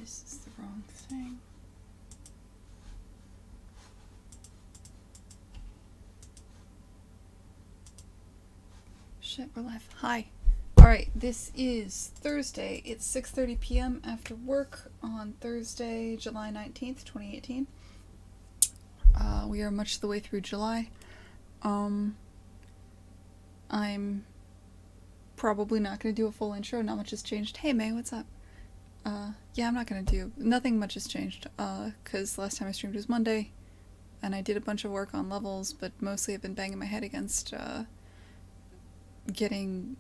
This is the wrong thing. Shit, we're live. Hi. Alright, this is Thursday. It's 6:30 p.m. after work on Thursday, July 19th, 2018. We are much of the way through July. I'm probably not going to do a full intro. Not much has changed. Hey, May, what's up? Yeah, I'm not going to do... Nothing much has changed, because last time I streamed was Monday, and I did a bunch of work on levels, but mostly I've been banging my head against,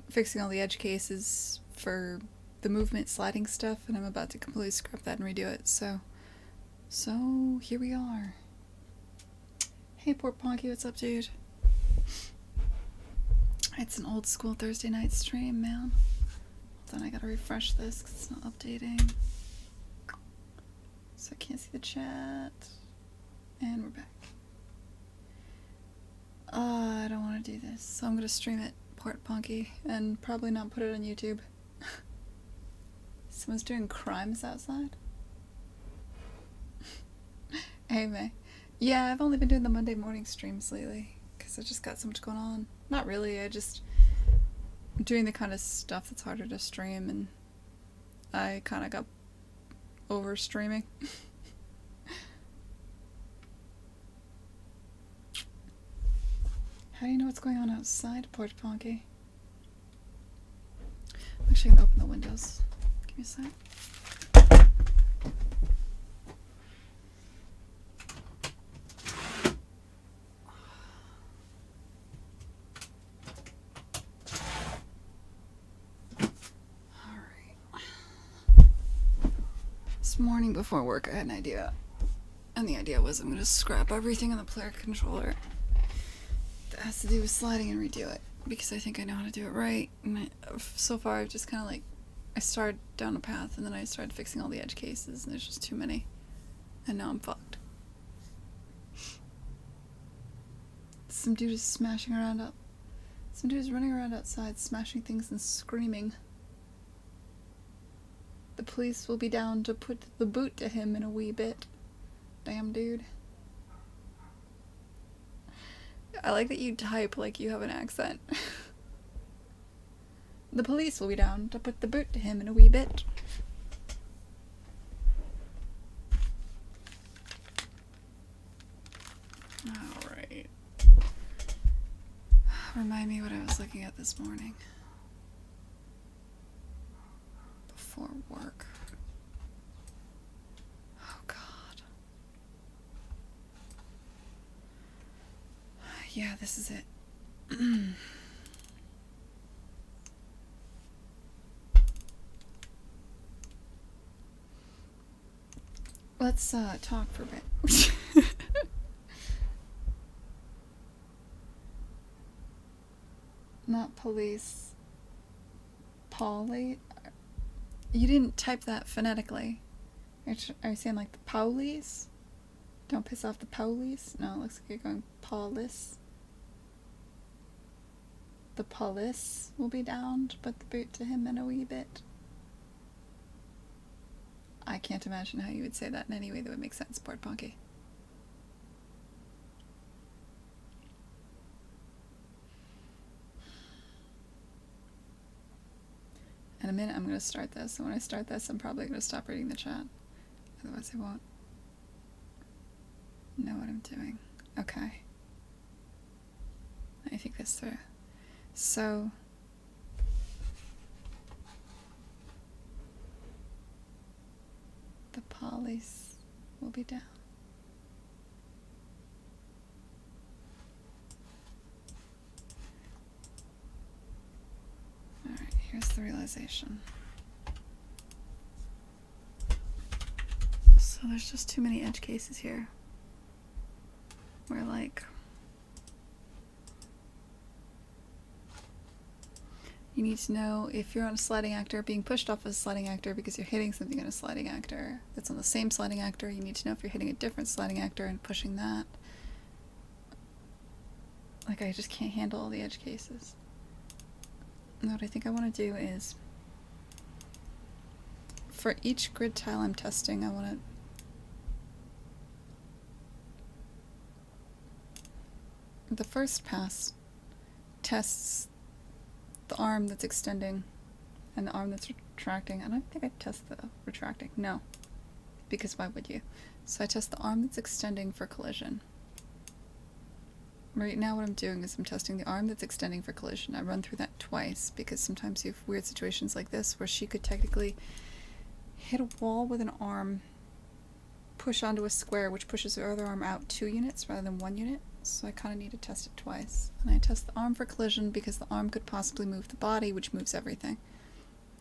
fixing all the edge cases for the movement sliding stuff, and I'm about to completely scrap that and redo it, so here we are. Hey, Port Ponky, what's up, dude? It's an old school Thursday night stream, man. Then I gotta refresh this because it's not updating. So I can't see the chat. And we're back. I don't want to do this, so I'm gonna stream it, Port Ponky, and probably not put it on YouTube. Someone's doing crimes outside? Hey, May. Yeah, I've only been doing the Monday morning streams lately, because I just got so much going on. Not really, I'm doing the kind of stuff that's harder to stream, and I kind of got over streaming. How do you know what's going on outside, Port Ponky? I'm actually gonna open the windows. Give me a sec. This morning before work I had an idea, and the idea was I'm going to scrap everything on the player controller that has to do with sliding and redo it, because I think I know how to do it right, and so far I've just kind of I started down a path and then I started fixing all the edge cases and there's just too many, and now I'm fucked. Some dude is some dude is running around outside smashing things and screaming. The police will be down to put the boot to him in a wee bit. Damn, dude. I like that you type like you have an accent. The police will be down to put the boot to him in a wee bit. Alright. Remind me what I was looking at this morning. Before work. Oh god. Yeah, this is it. Let's talk for a bit. Not police. Polly? You didn't type that phonetically. Are you saying like the police? Don't piss off the police? No, it looks like you're going police. The police will be down to put the boot to him in a wee bit. I can't imagine how you would say that in any way that would make sense, Port Ponky. In a minute I'm going to start this, and when I start this I'm probably going to stop reading the chat. Otherwise I won't know what I'm doing. Okay. Let me think this through. So... the police will be down. Alright, here's the realization. So there's just too many edge cases here. Where you need to know if you're on a sliding actor, being pushed off a sliding actor because you're hitting something on a sliding actor that's on the same sliding actor. You need to know if you're hitting a different sliding actor and pushing that. I just can't handle all the edge cases. And what I think I want to do is For each grid tile I'm testing, I want to... The first pass tests the arm that's extending and the arm that's retracting. I don't think I test the retracting. No. Because why would you? So I test the arm that's extending for collision. Right now what I'm doing is I'm testing the arm that's extending for collision. I run through that twice because sometimes you have weird situations like this where she could technically hit a wall with an arm, push onto a square, which pushes her other arm out 2 units rather than 1 unit. So I kind of need to test it twice. And I test the arm for collision because the arm could possibly move the body, which moves everything.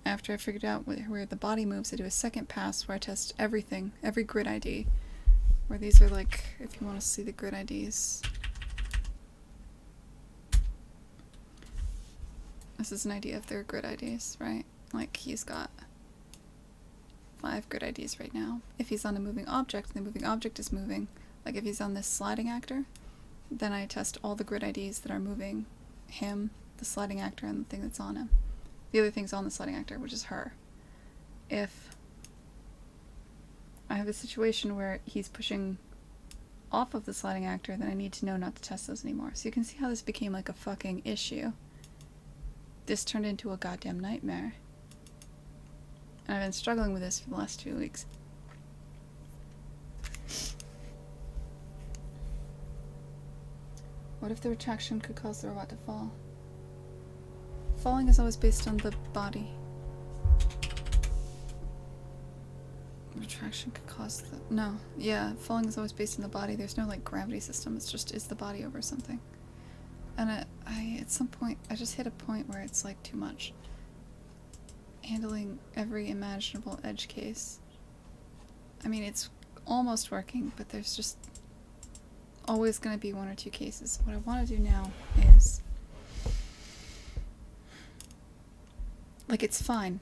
After I figured out where the body moves, I do a second pass where I test everything, every grid ID. Where these are like, if you want to see the grid IDs. This is an idea of their grid IDs, right? Like he's got 5 grid IDs right now. If he's on a moving object, and the moving object is moving, like if he's on this sliding actor, then I test all the grid IDs that are moving him, the sliding actor, and the thing that's on him. The other thing's on the sliding actor, which is her. If I have a situation where he's pushing off of the sliding actor, then I need to know not to test those anymore. So you can see how this became like a fucking issue. This turned into a goddamn nightmare. And I've been struggling with this for the last 2 weeks. What if the retraction could cause the robot to fall? Falling is always based on the body. Retraction could cause the... No. Yeah, falling is always based on the body. There's no, like, gravity system. It's just, is the body over something? And at some point, I just hit a point where it's, like, too much. Handling every imaginable edge case. I mean, it's almost working, but there's just always going to be 1 or 2 cases. What I want to do now is... Like, it's fine.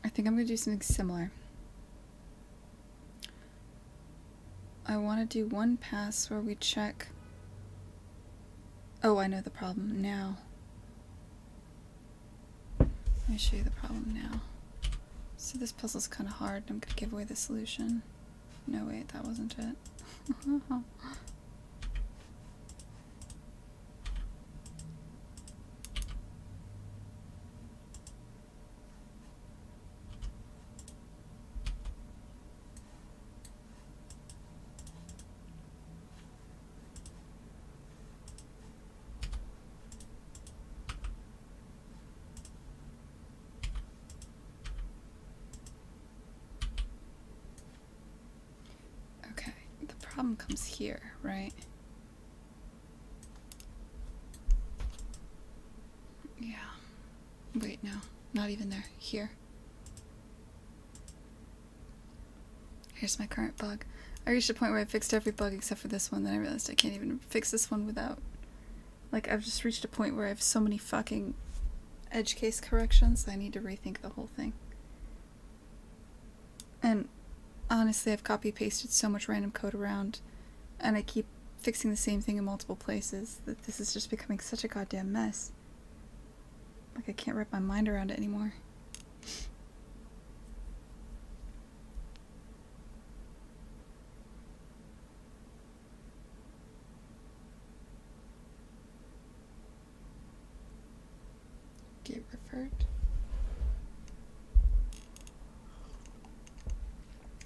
I think I'm going to do something similar. I want to do 1 pass where we check... Oh, I know the problem now. Let me show you the problem now. So this puzzle's kind of hard. I'm going to give away the solution. No, wait, that wasn't it. Problem comes here, right? Yeah. Wait, no. Not even there. Here. Here's my current bug. I reached a point where I fixed every bug except for this one, then I realized I can't even fix this one without... Like, I've just reached a point where I have so many fucking edge case corrections, I need to rethink the whole thing. And honestly, I've copy-pasted so much random code around, and I keep fixing the same thing in multiple places, that this is just becoming such a goddamn mess. Like, I can't wrap my mind around it anymore. Get referred.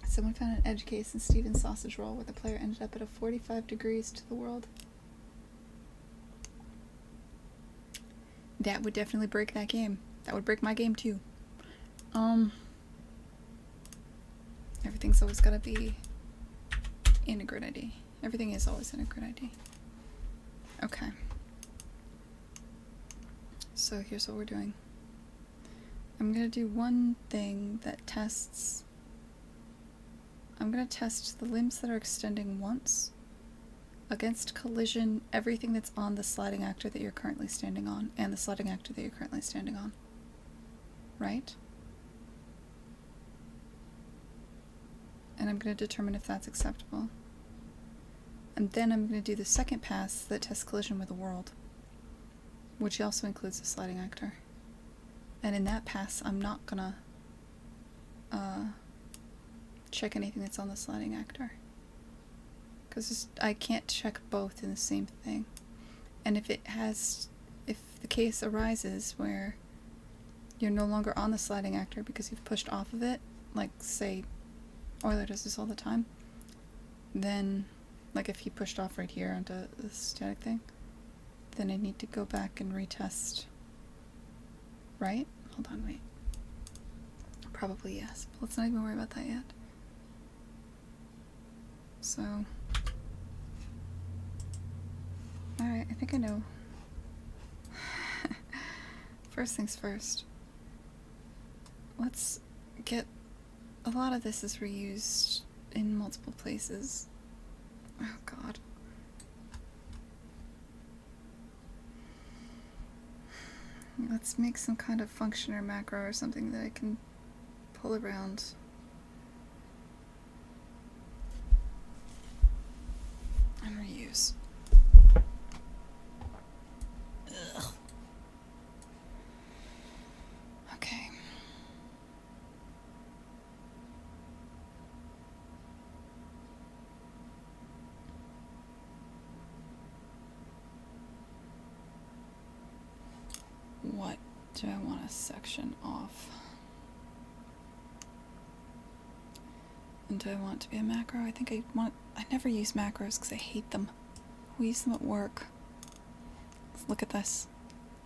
Someone found an edge case in Steven's sausage roll where the player ended up at a 45 degrees to the world. That would definitely break that game. That would break my game too. Everything's always gotta be in a grid ID. Everything is always in a grid ID. Okay. So here's what we're doing. I'm gonna do one thing that tests... I'm gonna test the limbs that are extending once against collision, everything that's on the sliding actor that you're currently standing on, and the sliding actor that you're currently standing on. Right? And I'm gonna determine if that's acceptable. And then I'm gonna do the second pass that tests collision with the world, which also includes the sliding actor. And in that pass, I'm not gonna check anything that's on the sliding actor. Because I can't check both in the same thing. And if the case arises where you're no longer on the sliding actor because you've pushed off of it, like say Euler does this all the time, then like if he pushed off right here onto the static thing, then I need to go back and retest. Right? Hold on, wait. Probably yes, but let's not even worry about that yet. So, alright, I think I know. First things first. Let's get... A lot of this is reused in multiple places. Oh god. Let's make some kind of function or macro or something that I can pull around. And reuse. Ugh. Okay. What do I want to section off? And do I want it to be a macro? I think I never use macros because I hate them. We use them at work. Let's look at this.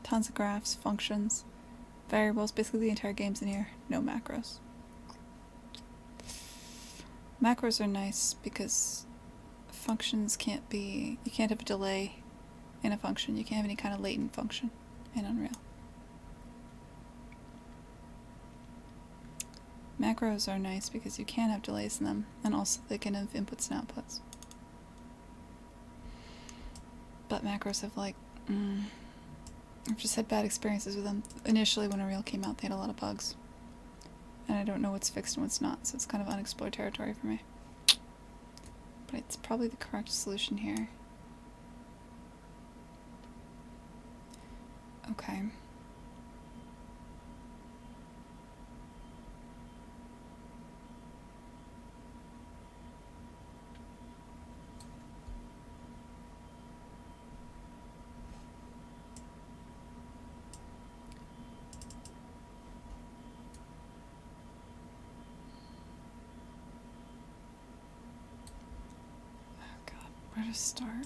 Tons of graphs, functions, variables, basically the entire game's in here. No macros. Macros are nice because functions can't be... You can't have a delay in a function. You can't have any kind of latent function in Unreal. Macros are nice because you can have delays in them, and also they can have inputs and outputs. But macros have like... I've just had bad experiences with them. Initially when Unreal came out they had a lot of bugs. And I don't know what's fixed and what's not, so it's kind of unexplored territory for me. But it's probably the correct solution here. Okay. Where to start?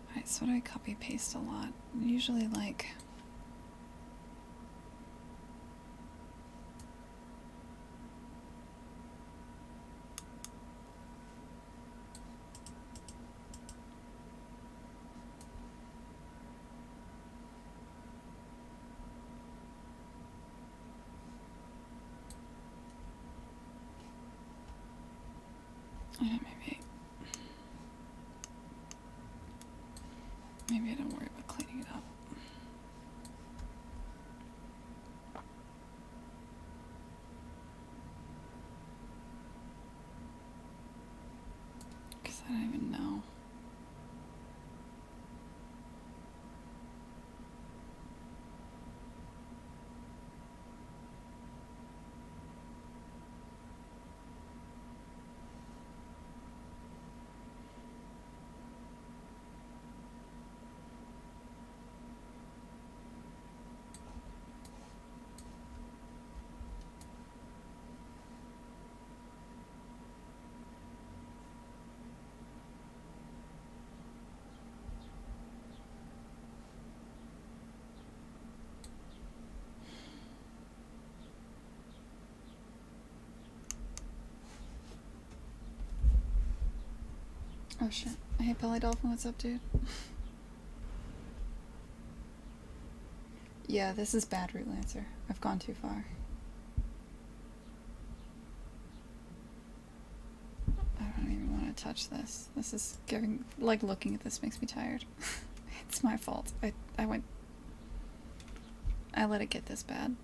Alright, so I copy paste a lot. Usually like... Yeah, maybe I don't worry about cleaning it up. Because I don't even know. Oh shit. Hey Polydolphin, what's up, dude? Yeah, this is bad, Root Lancer. I've gone too far. I don't even want to touch this. This is giving... Like, looking at this makes me tired. It's my fault. I let it get this bad.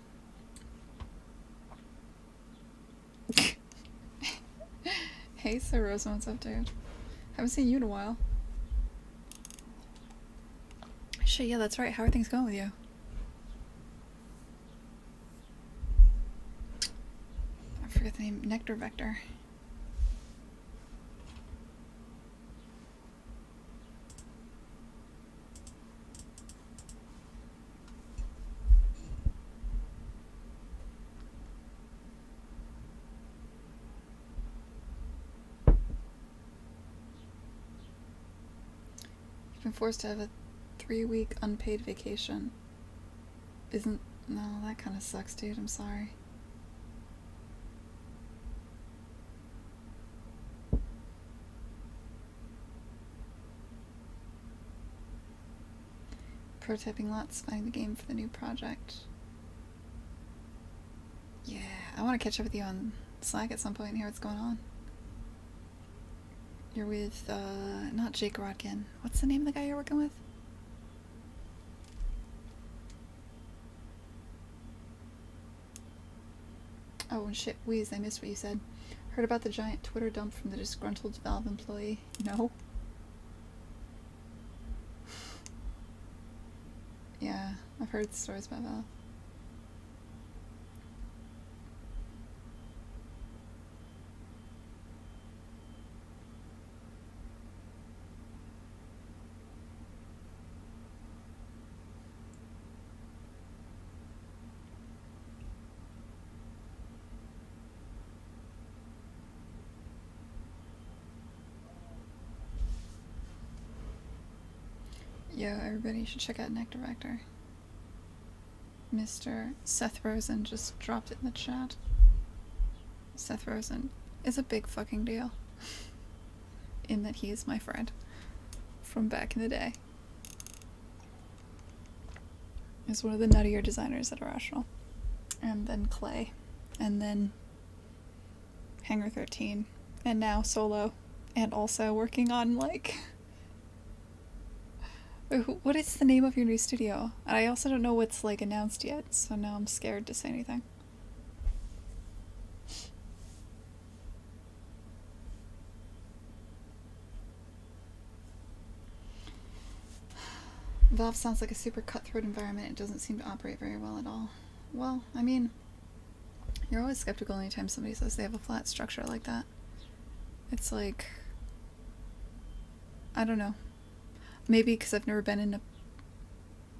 Hey, Sir Rosa, what's up, dude? Haven't seen you in a while. Shit, yeah, that's right. How are things going with you? I forget the name. Nectar Vector. You've been forced to have a 3-week unpaid vacation. Isn't... No, that kind of sucks, dude. I'm sorry. Prototyping lots, finding the game for the new project. Yeah, I want to catch up with you on Slack at some point and hear what's going on. You're with, not Jake Rodkin. What's the name of the guy you're working with? Oh, and shit, Wheeze, I missed what you said. Heard about the giant Twitter dump from the disgruntled Valve employee? No? Yeah, I've heard the stories about Valve. Yo, everybody should check out Nectar Vector. Mr. Seth Rosen just dropped it in the chat. Seth Rosen is a big fucking deal. In that he is my friend. From back in the day. He's one of the nuttier designers at Irrational. And then Clay. And then Hangar 13. And now Solo. And also working on, like... What is the name of your new studio? I also don't know what's, like, announced yet, so now I'm scared to say anything. Valve sounds like a super cutthroat environment. It doesn't seem to operate very well at all. Well, I mean, you're always skeptical anytime somebody says they have a flat structure like that. It's like... I don't know. Maybe because I've never been in a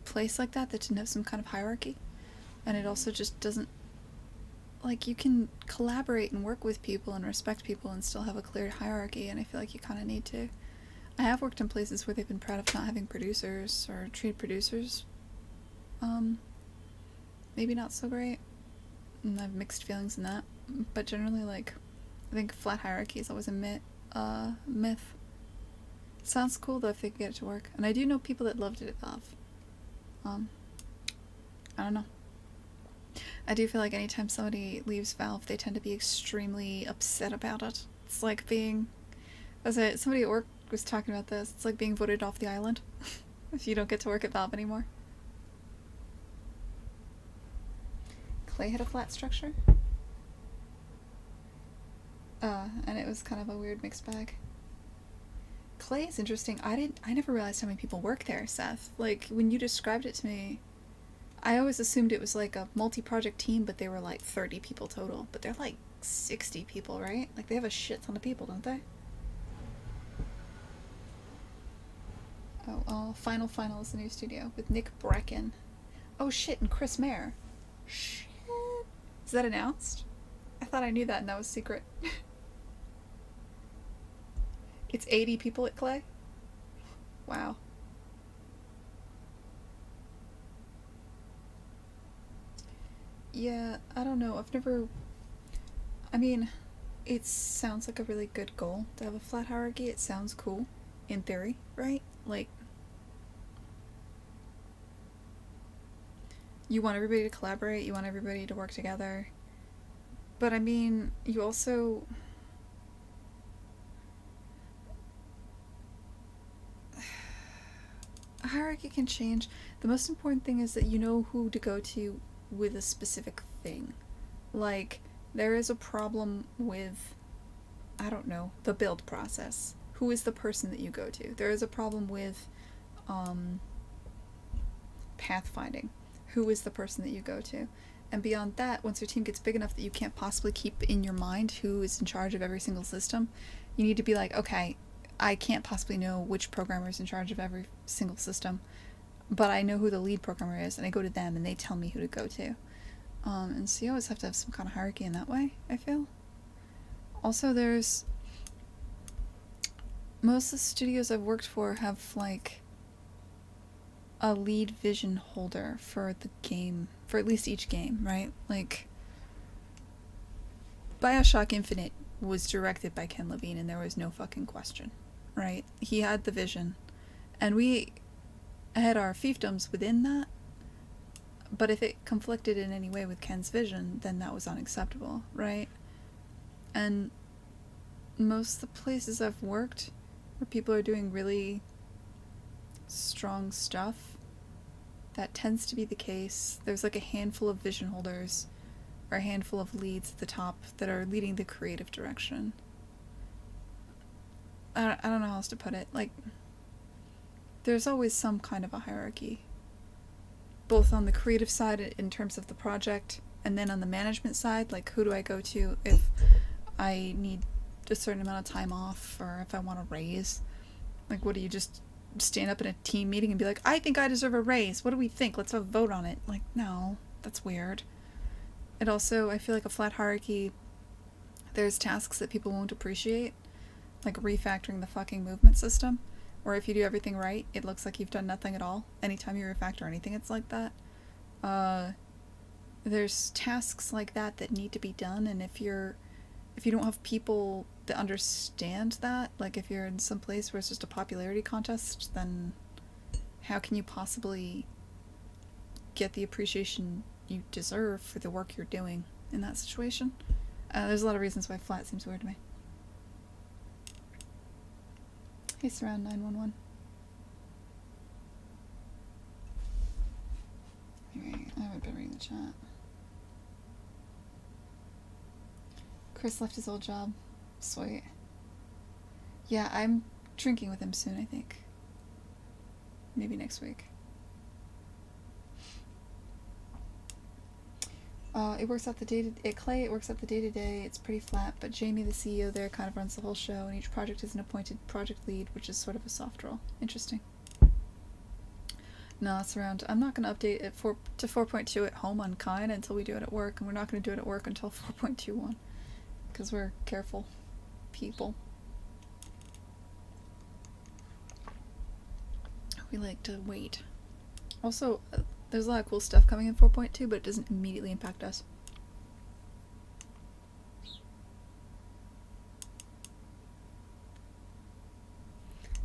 place like that didn't have some kind of hierarchy. And it also just doesn't... Like, you can collaborate and work with people and respect people and still have a clear hierarchy, and I feel like you kind of need to. I have worked in places where they've been proud of not having producers, or treated producers, maybe not so great. And I have mixed feelings in that. But generally, like, I think flat hierarchy is always a myth. Sounds cool though if they could get it to work. And I do know people that loved it at Valve. I don't know. I do feel like anytime somebody leaves Valve, they tend to be extremely upset about it. It's like being... somebody at work was talking about this. It's like being voted off the island. If you don't get to work at Valve anymore. Clay had a flat structure? And it was kind of a weird mixed bag. Clay is interesting. I never realized how many people work there, Seth. Like, when you described it to me, I always assumed it was like a multi-project team, but they were like 30 people total. But they're like 60 people, right? Like, they have a shit ton of people, don't they? Oh, Final is the new studio with Nick Brecken. Oh shit, and Chris Mayer. Shit. Is that announced? I thought I knew that and that was secret. It's 80 people at Clay? Wow. Yeah, I don't know. I mean, it sounds like a really good goal to have a flat hierarchy. It sounds cool, in theory, right? Like, you want everybody to collaborate, you want everybody to work together. But I mean, you also... A hierarchy can change. The most important thing is that you know who to go to with a specific thing. Like, there is a problem with, I don't know, the build process. Who is the person that you go to? There is a problem with, pathfinding. Who is the person that you go to? And beyond that, once your team gets big enough that you can't possibly keep in your mind who is in charge of every single system, you need to be like, okay, I can't possibly know which programmer is in charge of every single system, but I know who the lead programmer is, and I go to them and they tell me who to go to. And so you always have to have some kind of hierarchy in that way, I feel. Also, there's... most of the studios I've worked for have, like, a lead vision holder for the game, for at least each game, right? Like, BioShock Infinite was directed by Ken Levine, and there was no fucking question, right? He had the vision, and we had our fiefdoms within that, but if it conflicted in any way with Ken's vision, then that was unacceptable, right? And most of the places I've worked where people are doing really strong stuff, that tends to be the case. There's like a handful of vision holders or a handful of leads at the top that are leading the creative direction. I don't know how else to put it. Like, there's always some kind of a hierarchy, both on the creative side in terms of the project, and then on the management side, like, who do I go to if I need a certain amount of time off, or if I want a raise? Like, what do you just stand up in a team meeting and be like, I think I deserve a raise, what do we think, let's have a vote on it? Like, no, that's weird. It also, I feel like a flat hierarchy, there's tasks that people won't appreciate, like refactoring the fucking movement system, or if you do everything right, it looks like you've done nothing at all. Anytime you refactor anything, it's like that. There's tasks like that that need to be done, and if you don't have people that understand that, like if you're in some place where it's just a popularity contest, then how can you possibly get the appreciation you deserve for the work you're doing in that situation? There's a lot of reasons why flat seems weird to me. Hey, Surround 911. Anyway, I haven't been reading the chat. Chris left his old job. Sweet. Yeah, I'm drinking with him soon, I think. Maybe next week. It works out the day-to-day. Clay, it works out the day-to-day. It's pretty flat, but Jamie, the CEO there, kind of runs the whole show, and each project is an appointed project lead, which is sort of a soft role. Interesting. No, it's around. I'm not going to update it to 4.2 at home on Kind until we do it at work, and we're not going to do it at work until 4.21, because we're careful people. We like to wait. Also, there's a lot of cool stuff coming in 4.2, but it doesn't immediately impact us.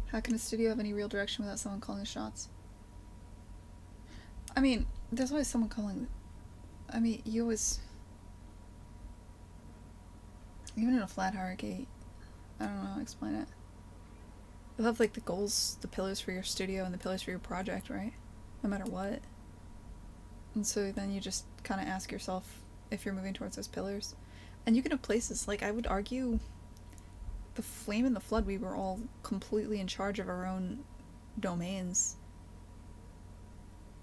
How can a studio have any real direction without someone calling the shots? I mean, there's always someone calling... I mean, you always... Even in a flat hierarchy, I don't know how to explain it. You'll have, like, the goals, the pillars for your studio and the pillars for your project, right? No matter what. And so then you just kind of ask yourself if you're moving towards those pillars. And you can have places, like, I would argue the Flame and the Flood, we were all completely in charge of our own domains.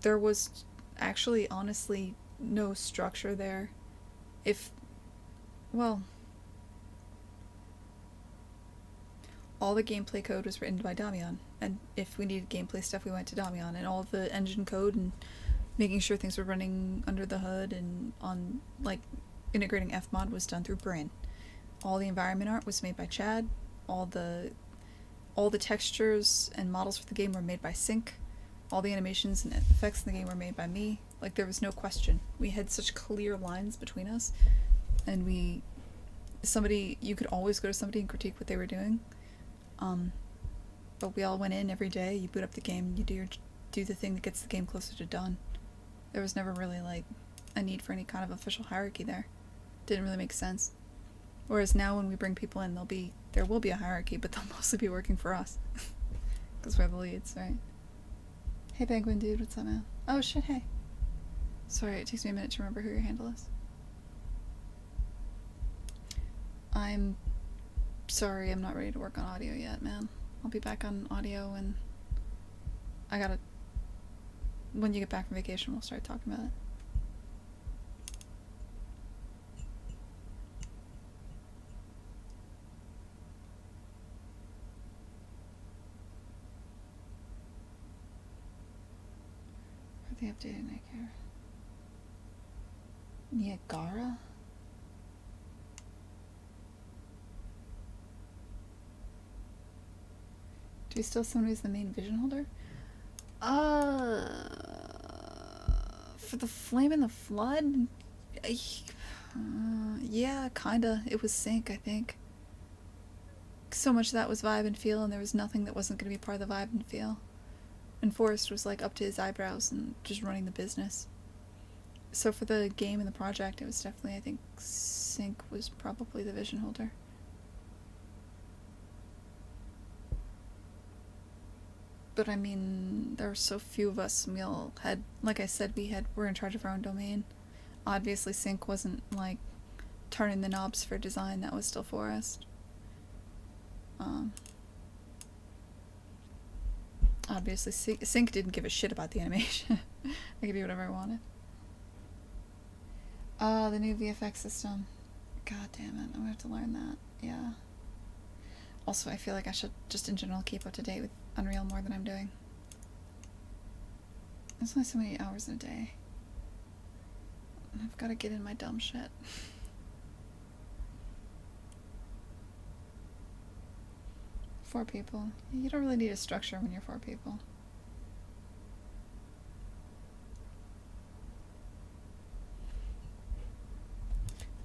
There was actually, honestly, no structure there. Well, all the gameplay code was written by Damian, and if we needed gameplay stuff, we went to Damian, and all the engine code and making sure things were running under the hood and on, like, integrating Fmod was done through Bryn. All the environment art was made by Chad. All the textures and models for the game were made by Sync. All the animations and effects in the game were made by me. Like, there was no question. We had such clear lines between us, and you could always go to somebody and critique what they were doing. But we all went in every day, you boot up the game, you do the thing that gets the game closer to done. There was never really, like, a need for any kind of official hierarchy there. Didn't really make sense. Whereas now when we bring people in, there will be a hierarchy, but they'll mostly be working for us. Because we're the leads, right? Hey Penguin Dude, what's up, man? Oh shit, hey. Sorry, it takes me a minute to remember who your handle is. I'm sorry, I'm not ready to work on audio yet, man. I'll be back on audio and I gotta when you get back from vacation, we'll start talking about it. Where they updated Niagara? Niagara? Do we still have someone who's the main vision holder? For the Flame and the Flood? Yeah, kinda. It was Sync, I think. So much of that was vibe and feel, and there was nothing that wasn't going to be part of the vibe and feel. And Forrest was like up to his eyebrows and just running the business. So for the game and the project, it was definitely, I think, Sync was probably the vision holder. But I mean, there were so few of us, and we all had, like I said, we're in charge of our own domain. Obviously, Sync wasn't, like, turning the knobs for design, that was still Forrest. Obviously, Sync didn't give a shit about the animation. I could do whatever I wanted. The new VFX system. God damn it, I'm gonna have to learn that. Yeah. Also, I feel like I should just in general keep up to date with Unreal more than I'm doing. There's only so many hours in a day. I've got to get in my dumb shit. Four people. You don't really need a structure when you're 4 people.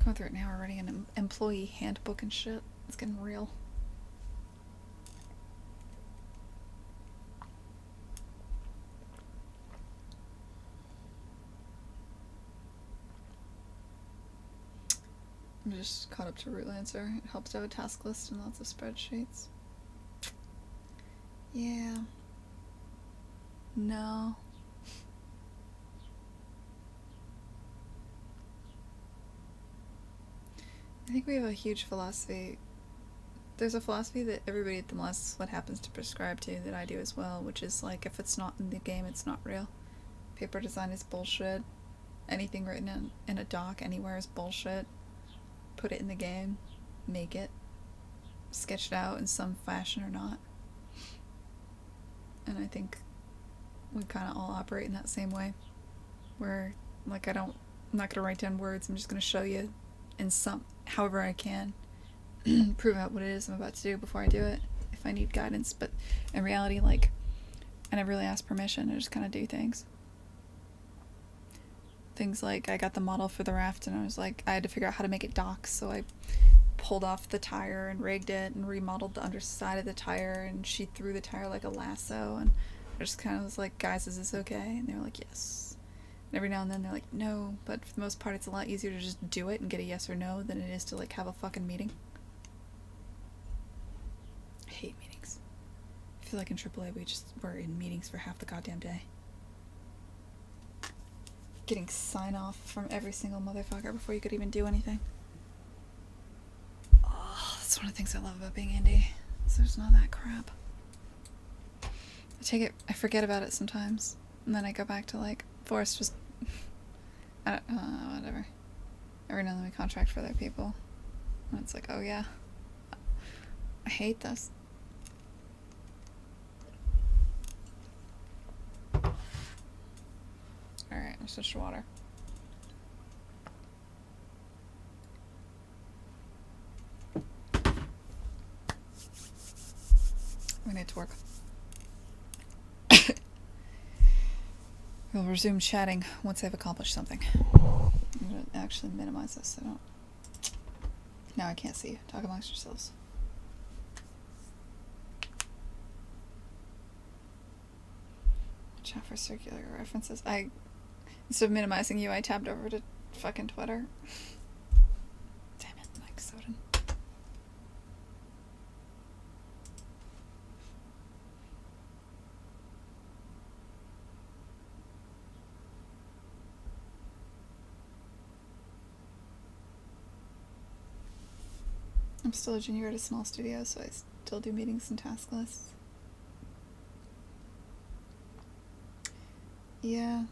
Going through it now, we're writing an employee handbook and shit. It's getting real. I'm just caught up to Rootlancer. It helps to have a task list and lots of spreadsheets. Yeah. No. I think we have a huge philosophy. There's a philosophy that everybody at the Molest What happens to prescribe to that I do as well, which is like, if it's not in the game, it's not real. Paper design is bullshit. Anything written in a doc anywhere is bullshit. Put it in the game. Make it. Sketch it out in some fashion or not. And I think we kind of all operate in that same way. Where, like, I'm not going to write down words, I'm just going to show you in however I can, prove out what it is I'm about to do before I do it, if I need guidance. But in reality, like, I never really ask permission, I just kind of do things. Things like, I got the model for the raft, and I was like, I had to figure out how to make it dock, so I pulled off the tire and rigged it and remodeled the underside of the tire, and she threw the tire like a lasso, and I just kind of was like, guys, is this okay? And they were like, yes. And every now and then they're like, no, but for the most part it's a lot easier to just do it and get a yes or no than it is to like have a fucking meeting. I hate meetings. I feel like in AAA we're in meetings for half the goddamn day. Getting sign off from every single motherfucker before you could even do anything. Oh, that's one of the things I love about being indie. So there's not that crap. I forget about it sometimes. And then I go back to like, Forrest just, whatever. Every now and then we contract for other people. And it's like, oh yeah. I hate this. Alright, I'm switch to water. We need to work. We'll resume chatting once I've accomplished something. I'm gonna actually minimize this so I don't... Now I can't see you. Talk amongst yourselves. Chat for circular references. Instead of minimizing you, I tabbed over to fucking Twitter. Damn it, Mike Soden. I'm still a junior at a small studio, so I still do meetings and task lists. Yeah.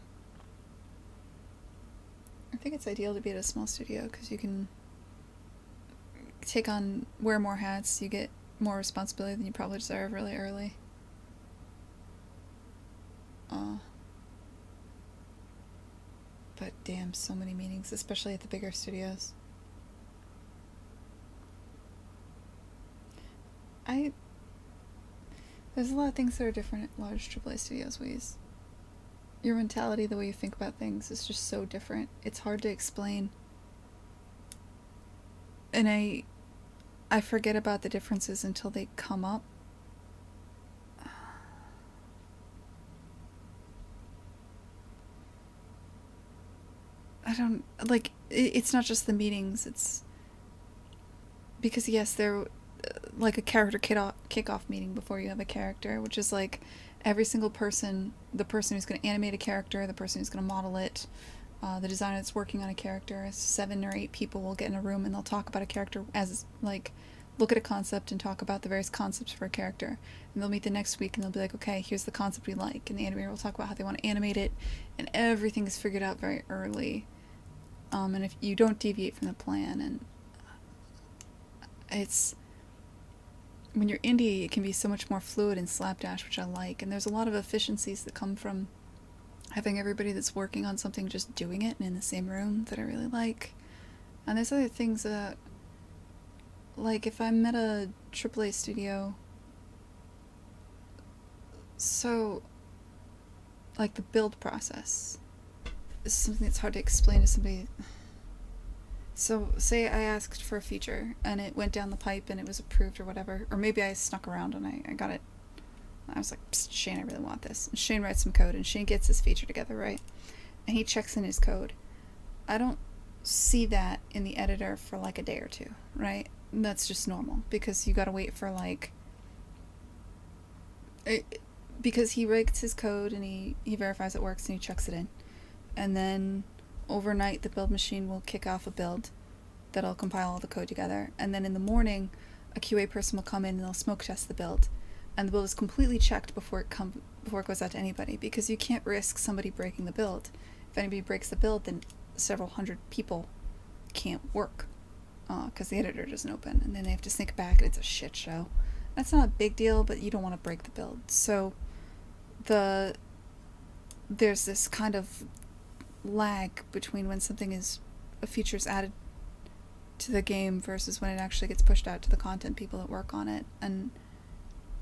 I think it's ideal to be at a small studio because you can wear more hats, you get more responsibility than you probably deserve really early. But damn, so many meetings, especially at the bigger studios. There's a lot of things that are different at large AAA studios, Weeze. Your mentality, the way you think about things, is just so different. It's hard to explain. And I forget about the differences until they come up. I don't, like, it's not just the meetings, it's because yes, they're like a character kickoff meeting before you have a character, which is like every single person, the person who's going to animate a character, the person who's going to model it, the designer that's working on a character, 7 or 8 people will get in a room and they'll talk about a character as, like, look at a concept and talk about the various concepts for a character. And they'll meet the next week and they'll be like, okay, here's the concept we like. And the animator will talk about how they want to animate it. And everything is figured out very early. And if you don't deviate from the plan, and it's, when you're indie, it can be so much more fluid and slapdash, which I like. And there's a lot of efficiencies that come from having everybody that's working on something just doing it and in the same room that I really like. And there's other things that, like, if I'm at a AAA studio, so, like, the build process is something that's hard to explain to somebody. So, say I asked for a feature, and it went down the pipe, and it was approved or whatever, or maybe I snuck around and I got it. I was like, Psst, Shane, I really want this. And Shane writes some code, and Shane gets this feature together, right? And he checks in his code. I don't see that in the editor for like a day or two, right? And that's just normal, because you gotta wait for like... because he writes his code, and he verifies it works, and he checks it in. And then overnight, the build machine will kick off a build that'll compile all the code together. And then in the morning, a QA person will come in and they'll smoke test the build. And the build is completely checked before it goes out to anybody, because you can't risk somebody breaking the build. If anybody breaks the build, then several hundred people can't work, because the editor doesn't open, and then they have to sync back, and it's a shit show. That's not a big deal, but you don't want to break the build. So there's this kind of lag between when a feature is added to the game versus when it actually gets pushed out to the content people that work on it. And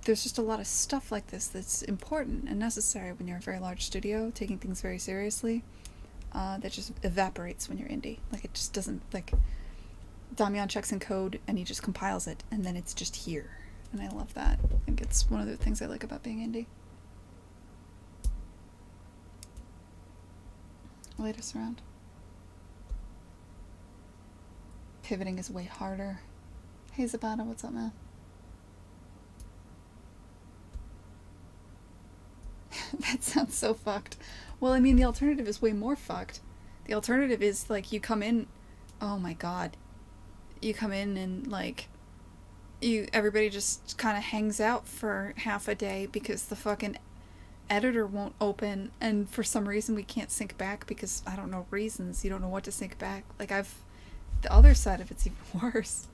there's just a lot of stuff like this that's important and necessary when you're a very large studio, taking things very seriously, that just evaporates when you're indie. Like, it just doesn't, like, Damian checks in code and he just compiles it, and then it's just here. And I love that. I think it's one of the things I like about being indie. Latest round. Pivoting is way harder. Hey Zabata, what's up, man? That sounds so fucked. Well, I mean, the alternative is way more fucked. The alternative is, like, you come in... Oh my god. You come in and, like... everybody just kind of hangs out for half a day because the fucking editor won't open, and for some reason we can't sync back because, I don't know, reasons. You don't know what to sync back. Like, the other side of it's even worse.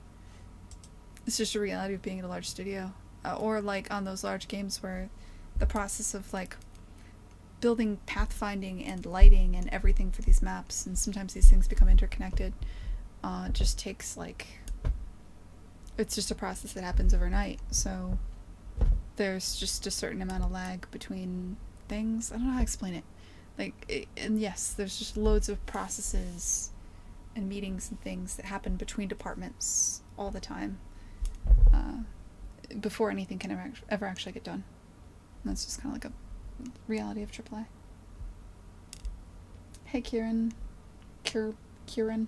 It's just a reality of being at a large studio. Or, like, on those large games where the process of, like, building pathfinding and lighting and everything for these maps, and sometimes these things become interconnected, just takes, like... It's just a process that happens overnight, so there's just a certain amount of lag between things. I don't know how to explain it. Like, and yes, there's just loads of processes and meetings and things that happen between departments all the time, before anything can ever actually get done. And that's just kind of like a reality of AAA. Hey, Kieran. Kieran.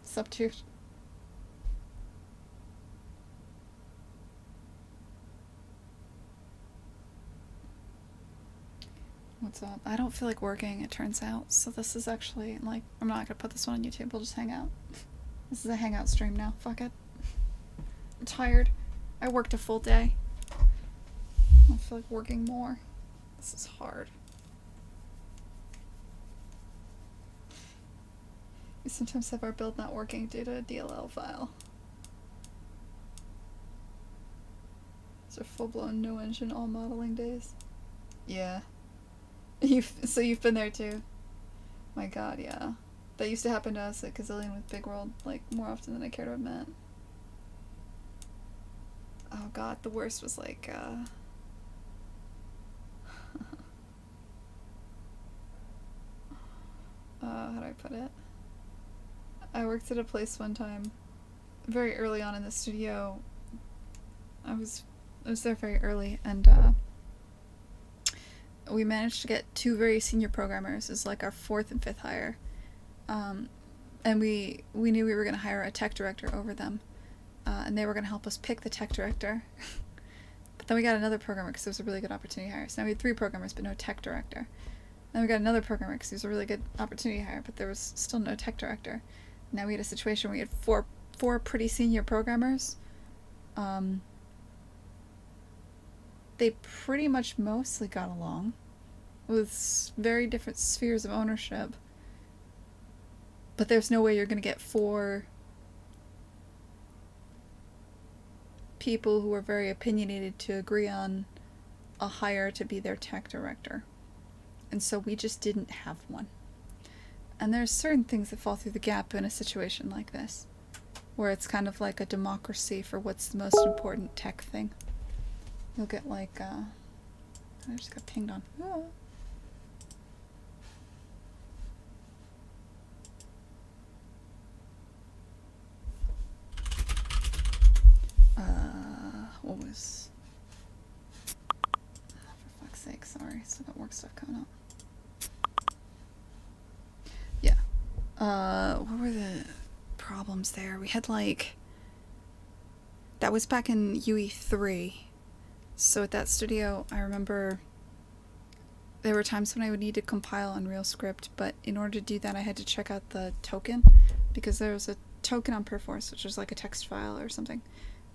Sup, too? What's up? I don't feel like working, it turns out, so this is actually, like, I'm not gonna put this one on YouTube, we'll just hang out. This is a hangout stream now, fuck it. I'm tired. I worked a full day. I feel like working more. This is hard. sometimes have our build not working due to a DLL file. These are full-blown no-engine, all modeling days. Yeah. So you've been there too. My god, yeah. That used to happen to us at Gazillion with Big World, like, more often than I care to admit. Oh god, the worst was like, how do I put it? I worked at a place one time, very early on in the studio. I was there very early, and we managed to get 2 very senior programmers as like our 4th and 5th hire. And we knew we were going to hire a tech director over them, and they were going to help us pick the tech director. But then we got another programmer because it was a really good opportunity hire. So now we had 3 programmers but no tech director. Then we got another programmer because it was a really good opportunity hire, but there was still no tech director. Now we had a situation where we had four pretty senior programmers. They pretty much mostly got along with very different spheres of ownership. But there's no way you're going to get 4 people who are very opinionated to agree on a hire to be their tech director. And so we just didn't have one. And there's certain things that fall through the gap in a situation like this, where it's kind of like a democracy for what's the most important tech thing. You'll get like, I just got pinged on. Oh. What was... Oh, for fuck's sake, sorry. Still got work stuff coming up. Yeah. What were the problems there? We had like... That was back in UE3. So at that studio, I remember there were times when I would need to compile Unreal Script, but in order to do that, I had to check out the token, because there was a token on Perforce, which was like a text file or something,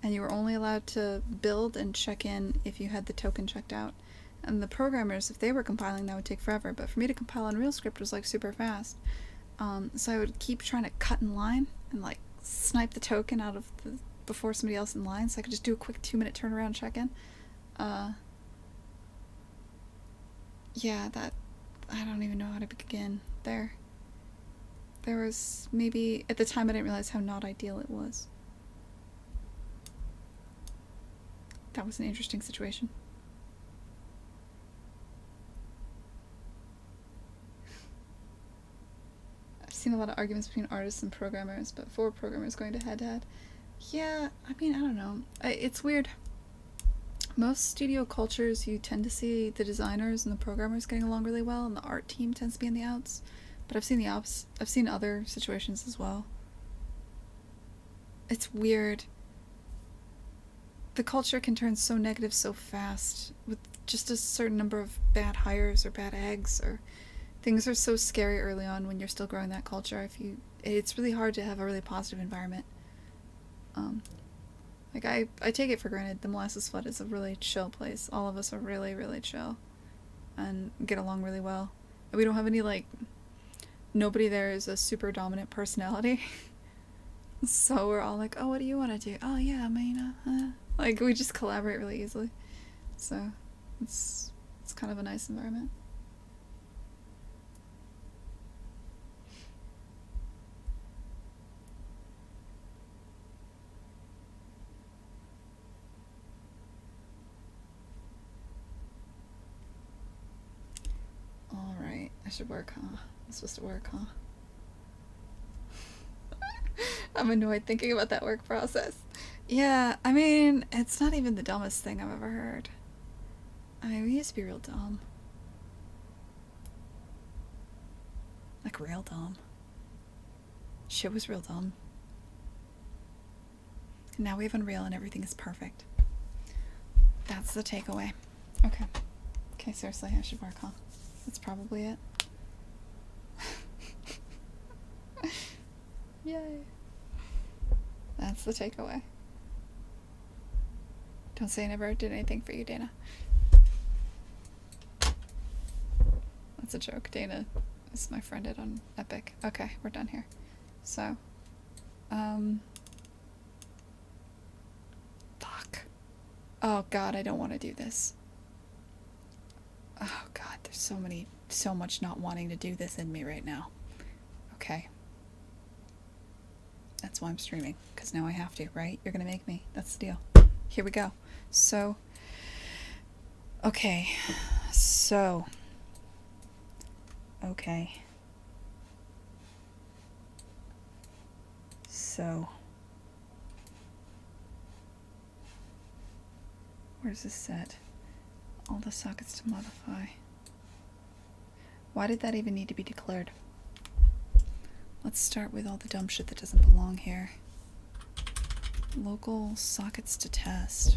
and you were only allowed to build and check in if you had the token checked out. And the programmers, if they were compiling, that would take forever, but for me to compile Unreal Script was like super fast. So I would keep trying to cut in line and like snipe the token out of before somebody else in line, so I could just do a quick 2-minute turnaround check-in. Yeah, that, I don't even know how to begin there. There was maybe, at the time I didn't realize how not ideal it was. That was an interesting situation. I've seen a lot of arguments between artists and programmers, but 4 programmers going to head-to-head. Yeah, I mean, I don't know. It's weird. Most studio cultures, you tend to see the designers and the programmers getting along really well, and the art team tends to be in the outs. But I've seen the opposite. I've seen other situations as well. It's weird. The culture can turn so negative so fast with just a certain number of bad hires or bad eggs, or things are so scary early on when you're still growing that culture. It's really hard to have a really positive environment. Like, I take it for granted the Molasses Flood is a really chill place. All of us are really, really chill and get along really well. And we don't have any, like, nobody there is a super dominant personality. So we're all like, oh, what do you want to do? Oh, yeah, I mean, like, we just collaborate really easily. So it's kind of a nice environment. Alright, I should work, huh? I'm supposed to work, huh? I'm annoyed thinking about that work process. Yeah, I mean, it's not even the dumbest thing I've ever heard. I mean, we used to be real dumb. Like, real dumb. Shit was real dumb. And now we have Unreal and everything is perfect. That's the takeaway. Okay. Okay, seriously, I should work, huh? That's probably it. Yay. That's the takeaway. Don't say I never did anything for you, Dana. That's a joke. Dana is my friend on Epic. Okay, we're done here. So, fuck. Oh god, I don't want to do this. Oh god, there's so much not wanting to do this in me right now. Okay. That's why I'm streaming, because now I have to, right? You're gonna make me. That's the deal. Here we go. So, okay. So, okay. So, where's this set? All the sockets to modify. Why did that even need to be declared? Let's start with all the dumb shit that doesn't belong here. Local sockets to test.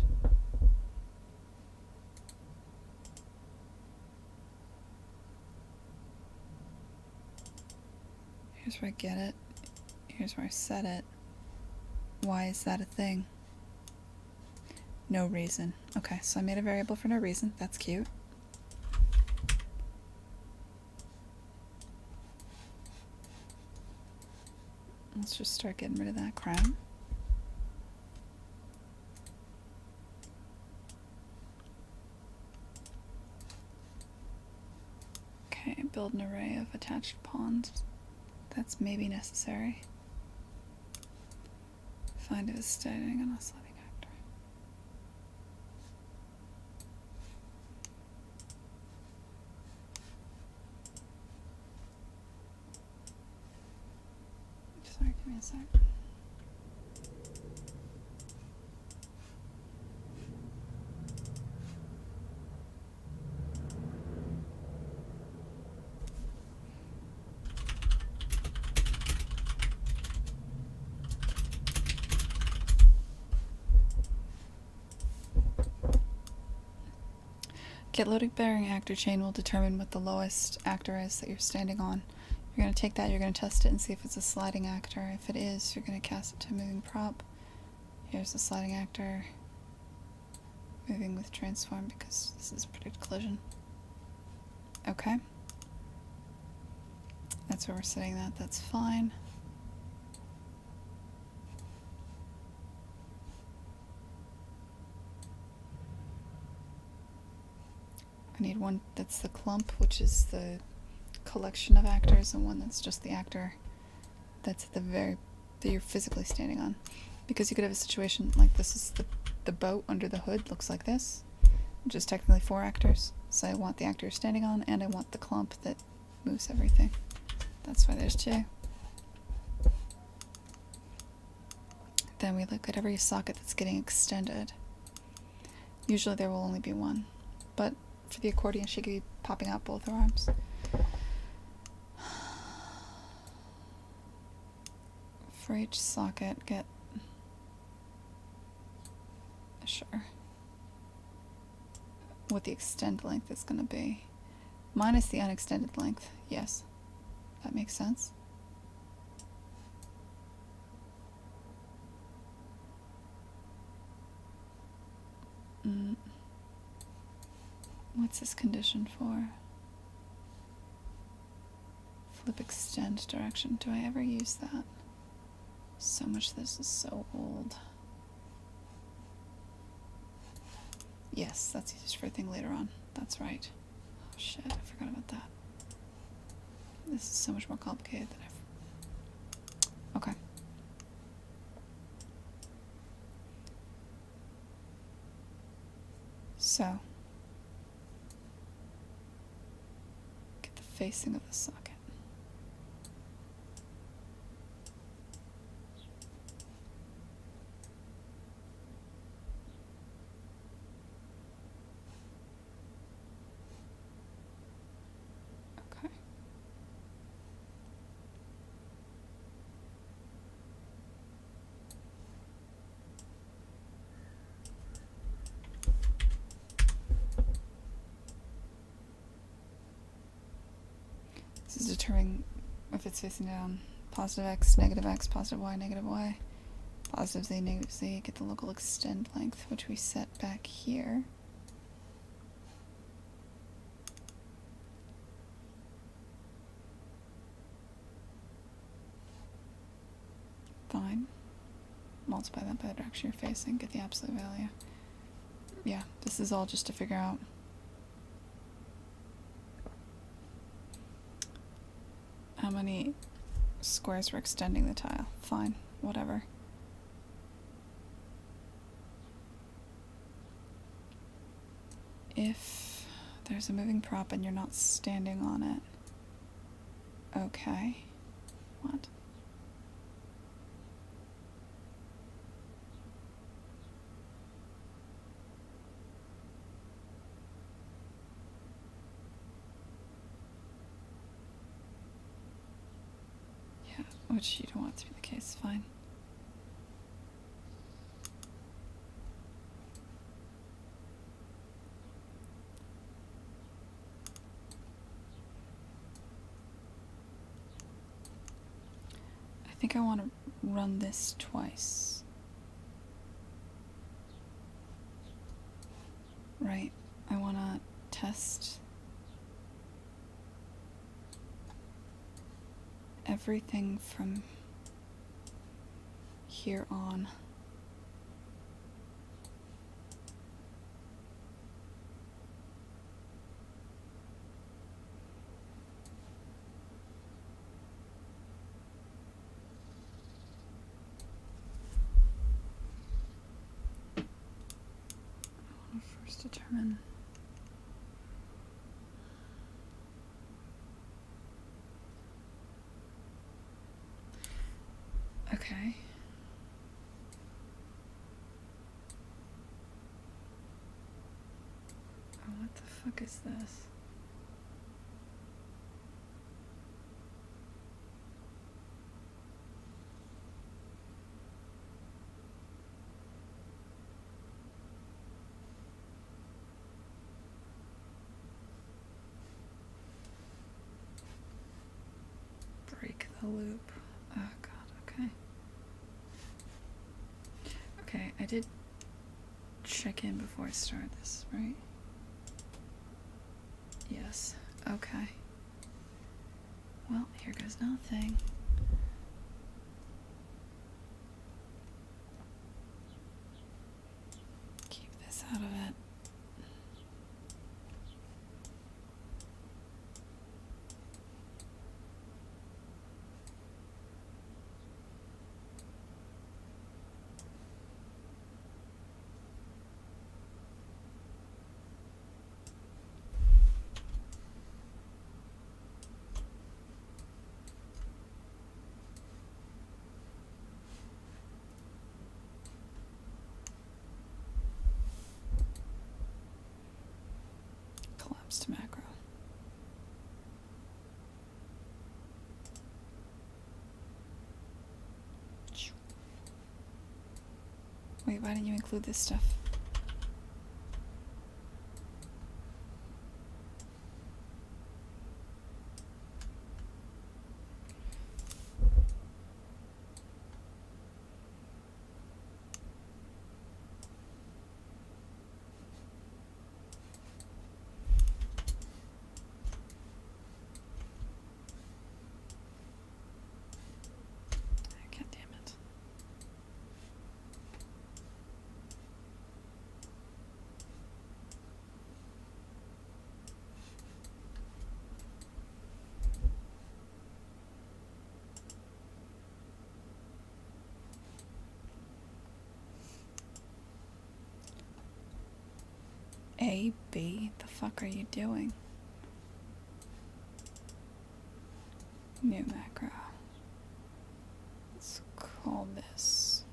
Here's where I get it. Here's where I set it. Why is that a thing? No reason. Okay, so I made a variable for no reason. That's cute. Let's just start getting rid of that crap. Okay, build an array of attached pawns. That's maybe necessary. Find if it's standing on a sliding actor. Sorry, give me a sec. Get loading bearing actor chain will determine what the lowest actor is that you're standing on. You're going to take that, you're going to test it and see if it's a sliding actor. If it is, you're going to cast it to a moving prop. Here's the sliding actor. Moving with transform because this is predict collision. Okay. That's where we're setting that. That's fine. I need one that's the clump, which is the collection of actors, and one that's just the actor that's at the that you're physically standing on. Because you could have a situation like this is the boat under the hood looks like this, which is technically 4 actors. So I want the actor you're standing on, and I want the clump that moves everything. That's why there's 2. Then we look at every socket that's getting extended. Usually there will only be 1, but for the accordion she could be popping out both her arms. For each socket, get... Sure. What the extend length is going to be. Minus the unextended length. Yes. That makes sense. What's this condition for? Flip extend direction. Do I ever use that? So much of this is so old. Yes, that's used for a thing later on. That's right. Oh shit, I forgot about that. This is so much more complicated than I've... Okay. So, get the facing of the socket. Okay. This is determining if it's facing down. Positive X, positive Y, negative Y. Positive Z, negative Z. Get the local extend length, which we set back here. Fine. Multiply that by the direction you're facing, get the absolute value. Yeah, this is all just to figure out. How many squares we're extending the tile. Fine, whatever. If there's a moving prop and you're not standing on it. Okay. What? Yeah, which you don't want to be the case. Fine. I think I want to run this twice. Right. I want to test everything from here on. I want to first determine okay. Oh, what the fuck is this? Break the loop. Oh god, okay. Okay, I did check in before I started this, right? Yes. Okay. Well, here goes nothing. Keep this out of it. Collapse to macro. Wait, why didn't you include this stuff? God damn it. A, B, the fuck are you doing? New macro. Let's call this.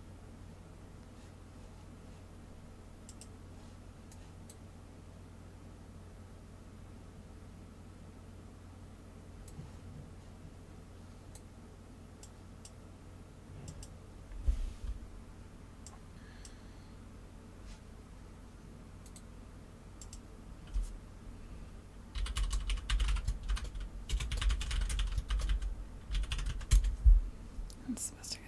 That's supposed to go.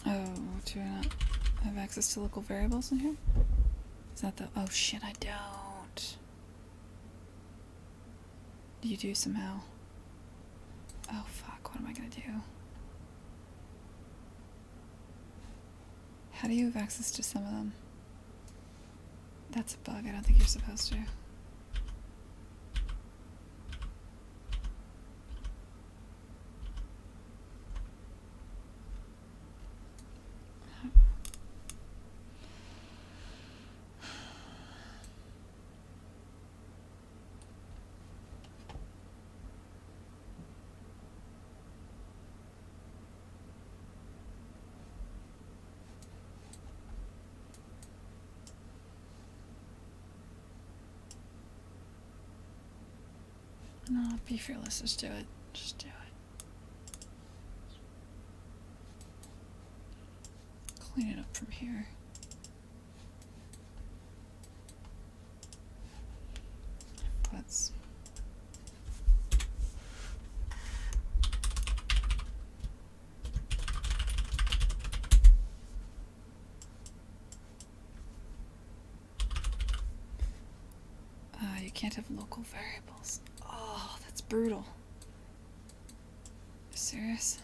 Oh, do I not have access to local variables in here? Is that the... Oh shit, I don't. You do somehow. Oh fuck, what am I gonna do? How do you have access to some of them? That's a bug, I don't think you're supposed to. No, be fearless, just do it. Just do it. Clean it up from here. Let's... you can't have local variables. Oh, that's brutal. You serious?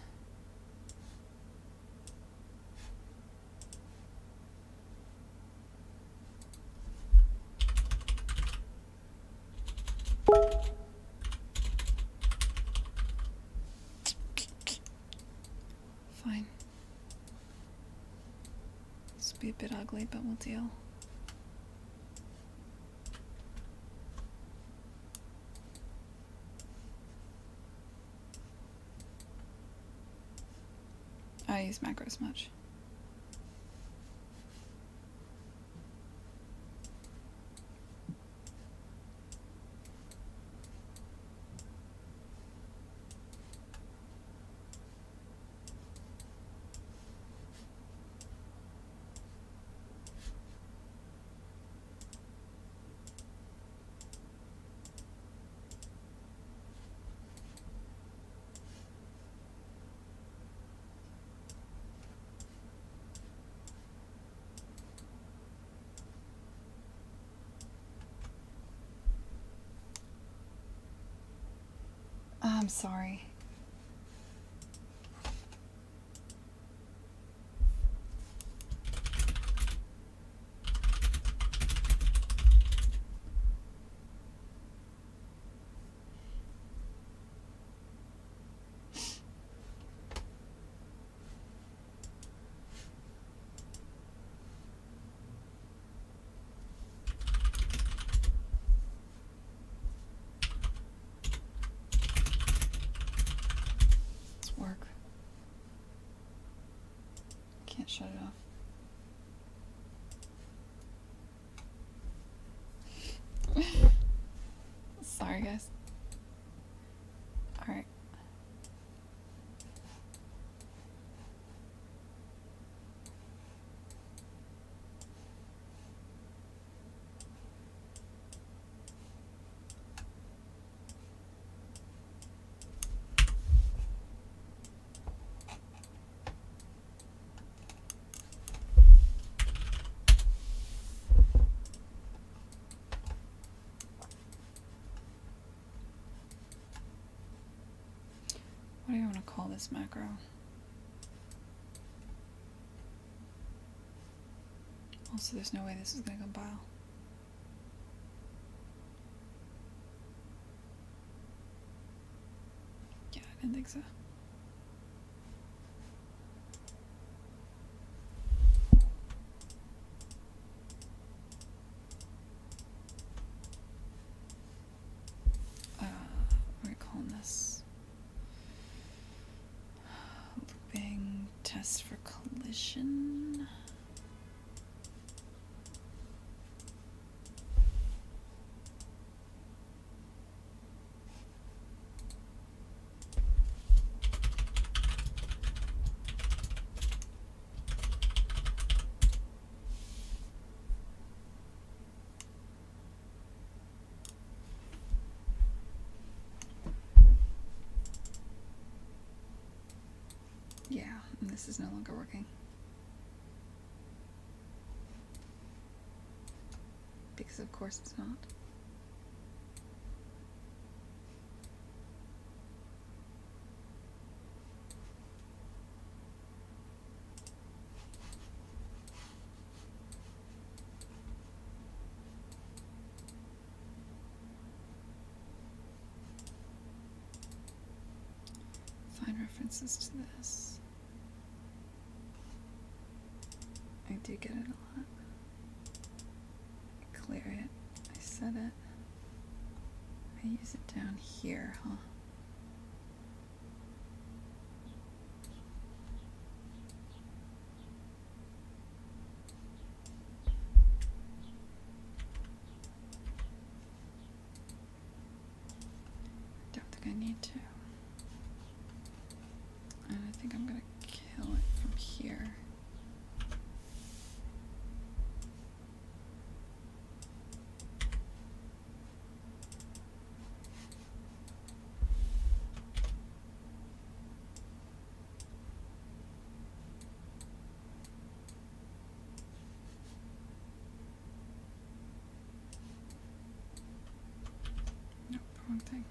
Fine. This will be a bit ugly, but we'll deal. I use macros much. I'm sorry. Work. Can't shut it off. Sorry, guys. Alright. What do you want to call this macro? Also, there's no way this is going to compile. Yeah, I didn't think so. What are we calling this? Looping test for collision. Yeah, and this is no longer working. because of course it's not. Find references to this. I do get it a lot. Clear it. I set it. I use it down here, huh? Don't think I need to. And I think I'm gonna kill it from here. Nope, wrong thing.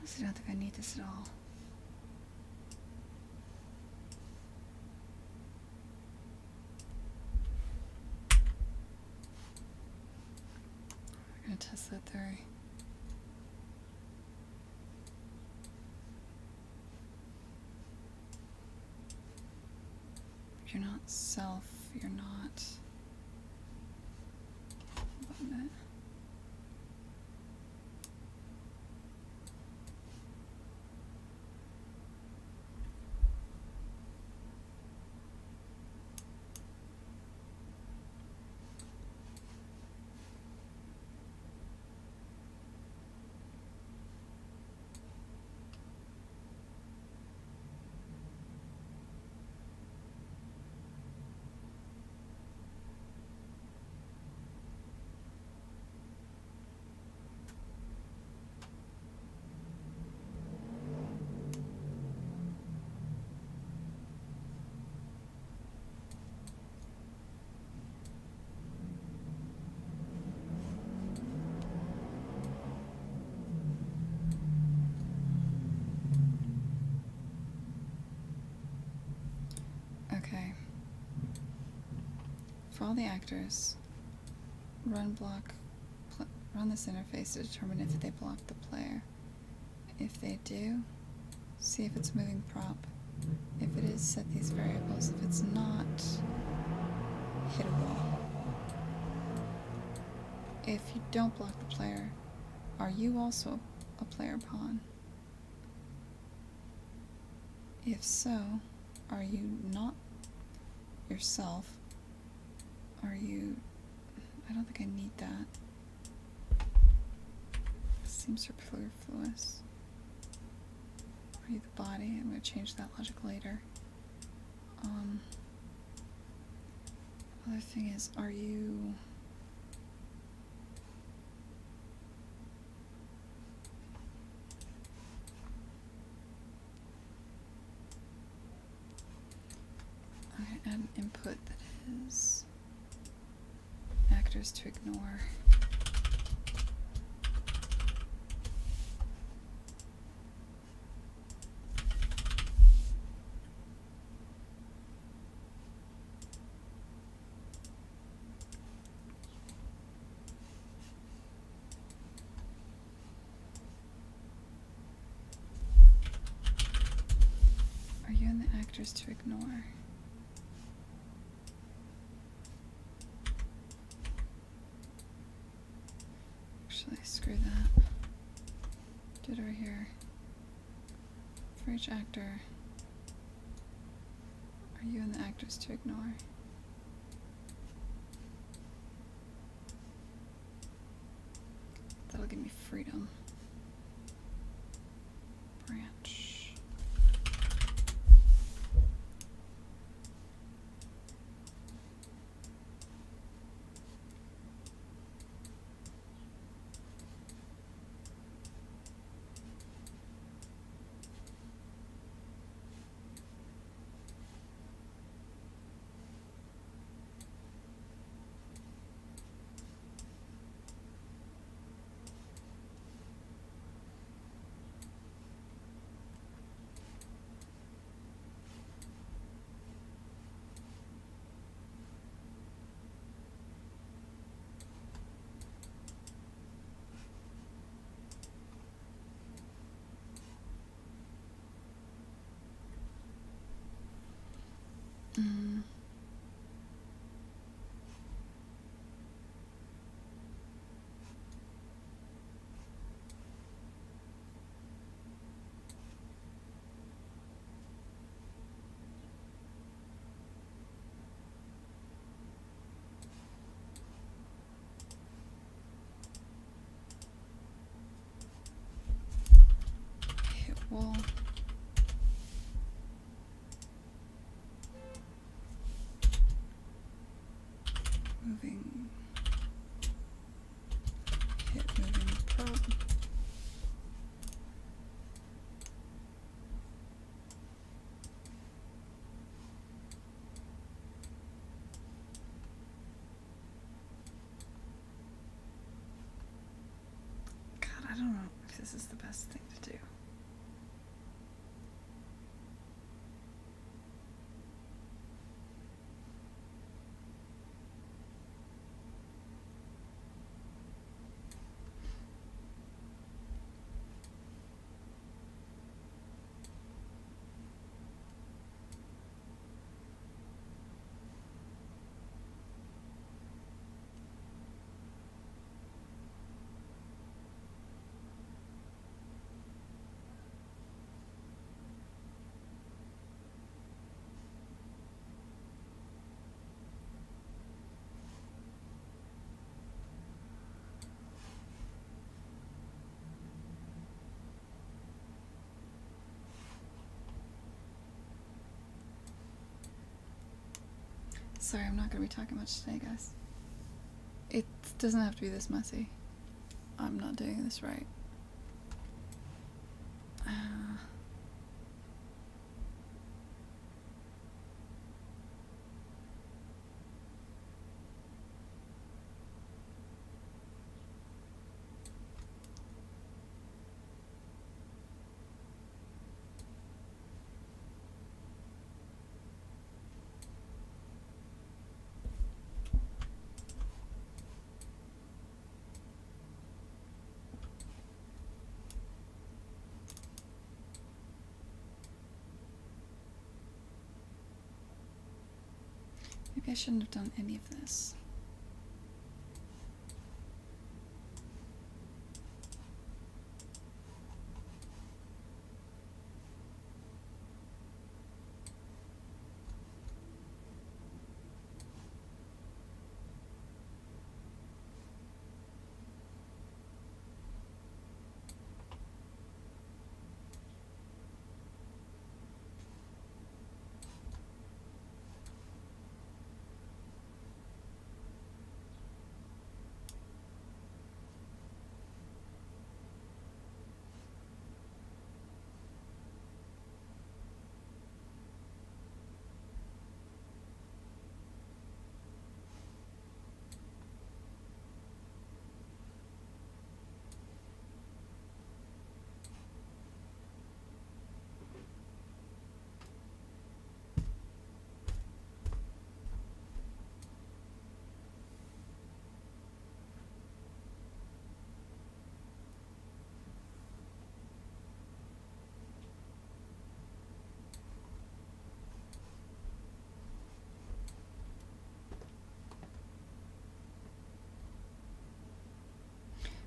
I don't think I need this at all. I'm gonna test that theory. If you're not self, you're not. Wait a minute. Okay. For all the actors, run this interface to determine if they block the player. If they do, see if it's a moving prop. If it is, set these variables. If it's not, hit a wall. If you don't block the player, are you also a player pawn? If so, are you not yourself? Are you... I don't think I need that. Seems superfluous. Are you the body? I'm going to change that logic later. Other thing is, are you... Okay, add an input that is actors to ignore. Are you in the actors to ignore? Actually, screw that. Do it over here. For each actor, are you in the actors to ignore? That'll give me freedom. Branch. Mm. Hit wall. Moving. Hit moving probe. God, I don't know if this is the best thing to do. Sorry, I'm not going to be talking much today, guys. It doesn't have to be this messy. I'm not doing this right. Maybe I shouldn't have done any of this.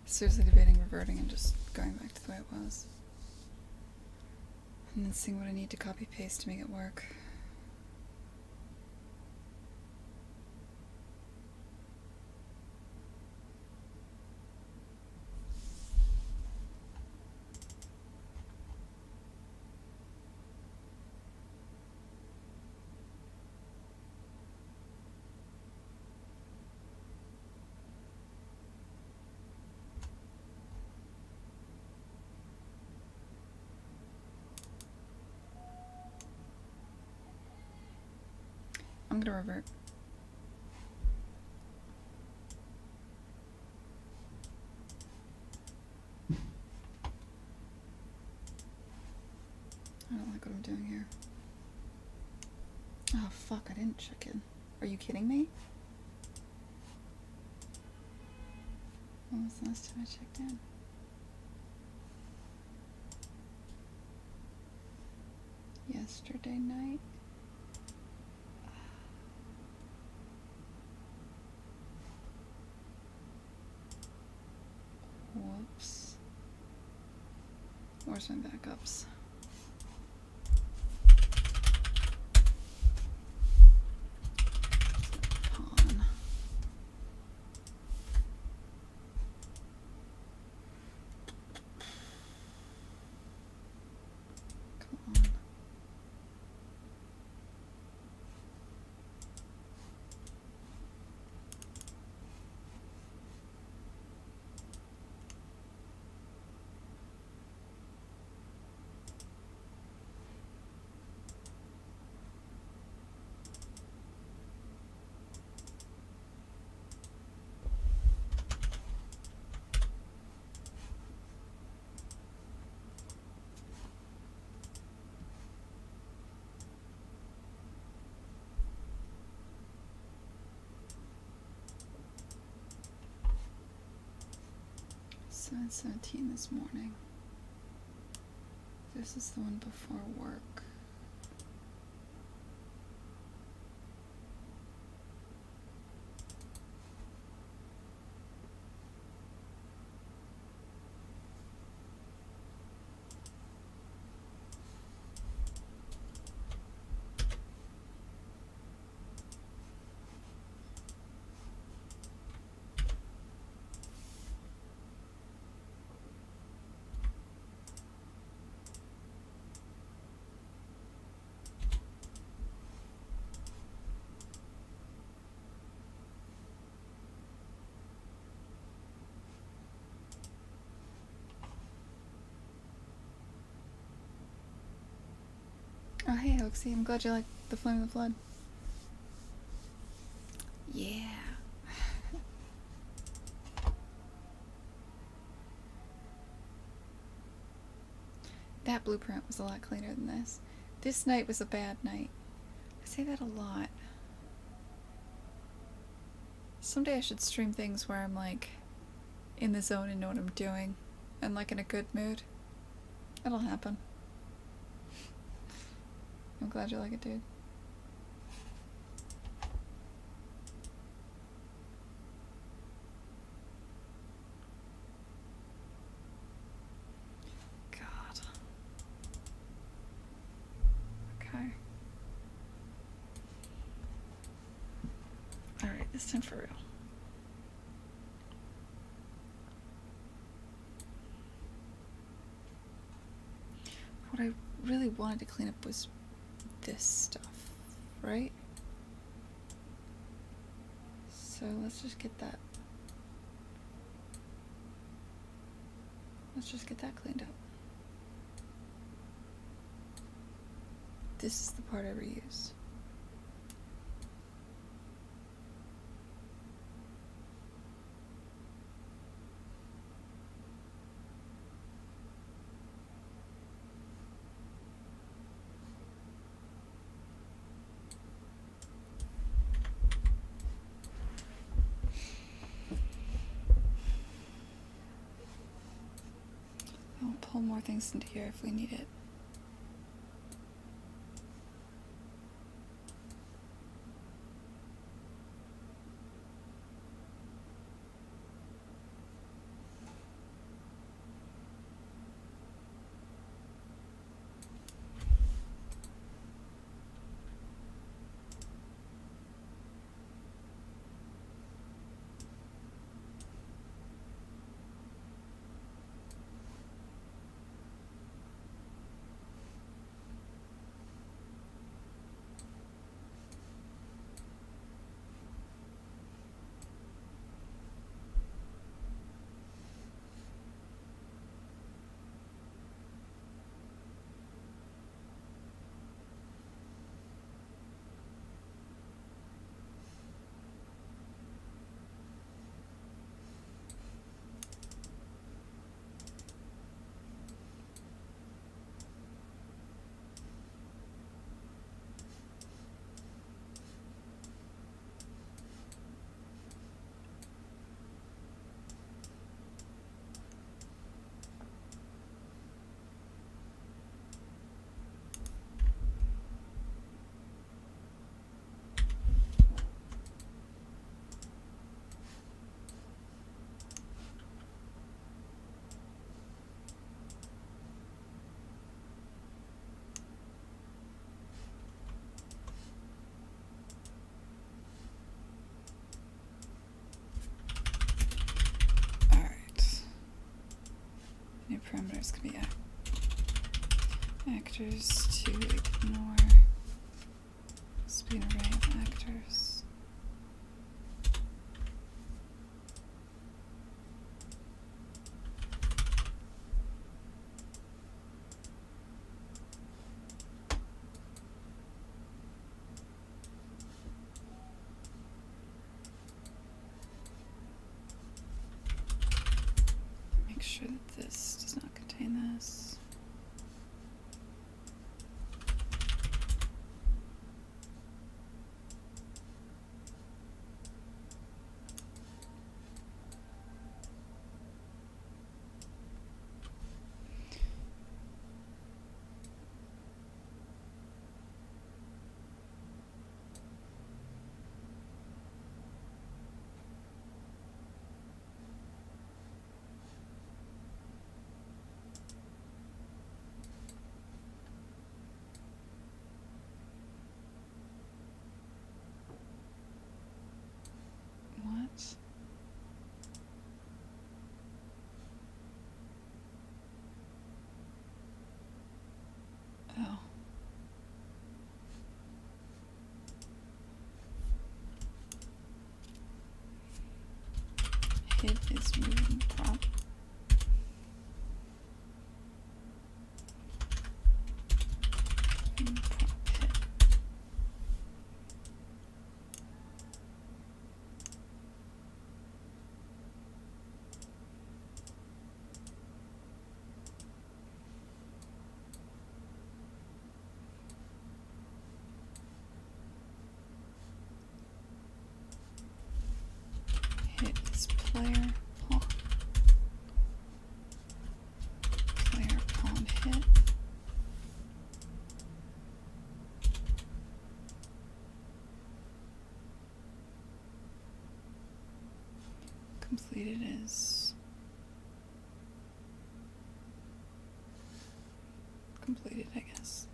Seriously debating reverting and just going back to the way it was. And then seeing what I need to copy paste to make it work. I'm gonna revert. I don't like what I'm doing here. Oh fuck, I didn't check in. Are you kidding me? When was the last time I checked in? Yesterday night? Where's my backups? Pawn. Come on. It's 7:17 this morning. This is the one before work. Oh, hey, Hoaxy. I'm glad you like the Flame of the Flood. Yeah. That blueprint was a lot cleaner than this. This night was a bad night. I say that a lot. Someday I should stream things where I'm like in the zone and know what I'm doing and like in a good mood. It'll happen. I'm glad you like it, dude. God. Okay. Alright, this time for real. What I really wanted to clean up was this stuff, right? So let's just get that. Let's just get that cleaned up. This is the part I reuse. I'll pull more things into here if we need it. there's gonna be actors to ignore. This be an array of actors. Make sure that this does not contain this. What? Oh. Hit is moving prop. And prop hit. Hit is player pawn. Player pawn hit. Completed is completed, I guess.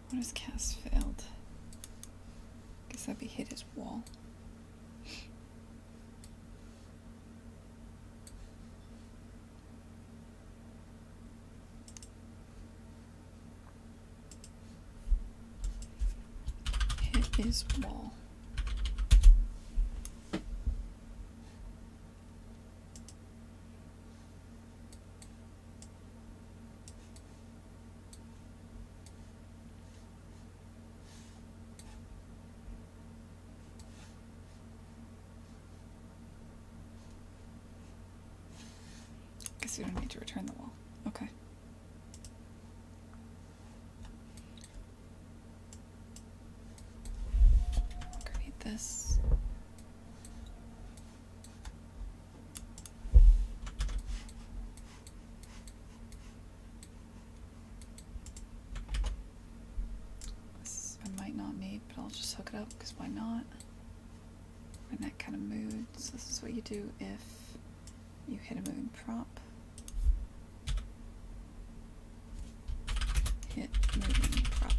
What is cast failed? Guess that'd be hit his wall. Hit his wall. Guess you don't need to return the wall. Okay. Create this. This I might not need, but I'll just hook it up because why not? We're in that kind of mood. So this is what you do if you hit a moving prop. Hit moving prop.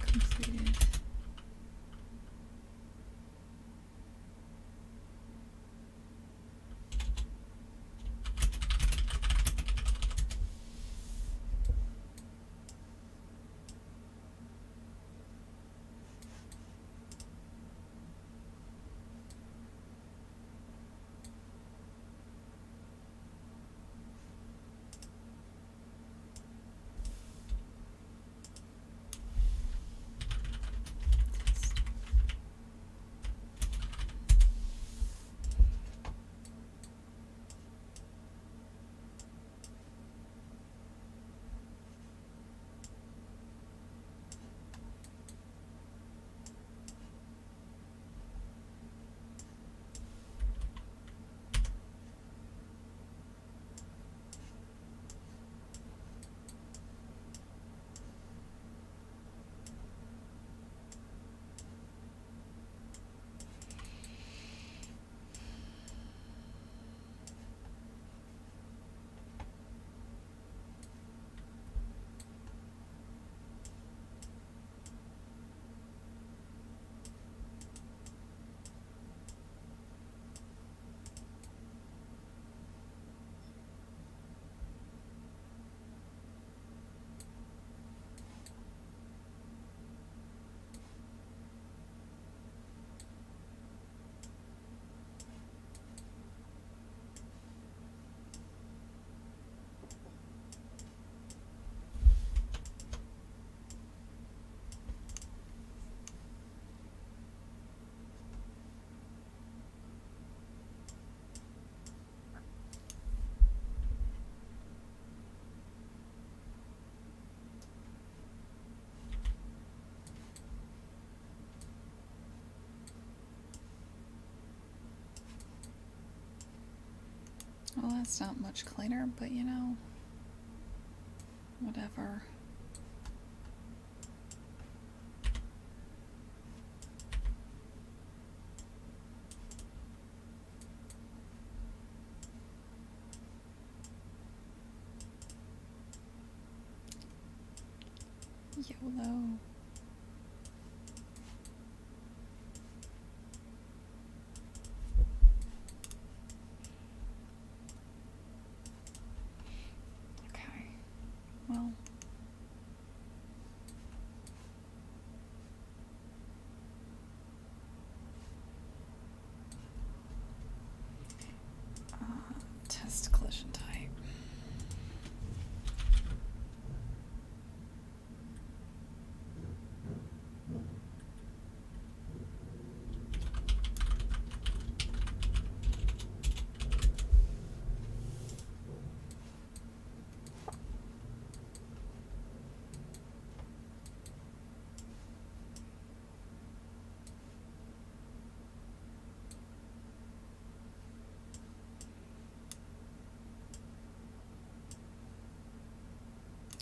Completed. That's not much cleaner, but you know, whatever. YOLO. Okay, well. Test collision type.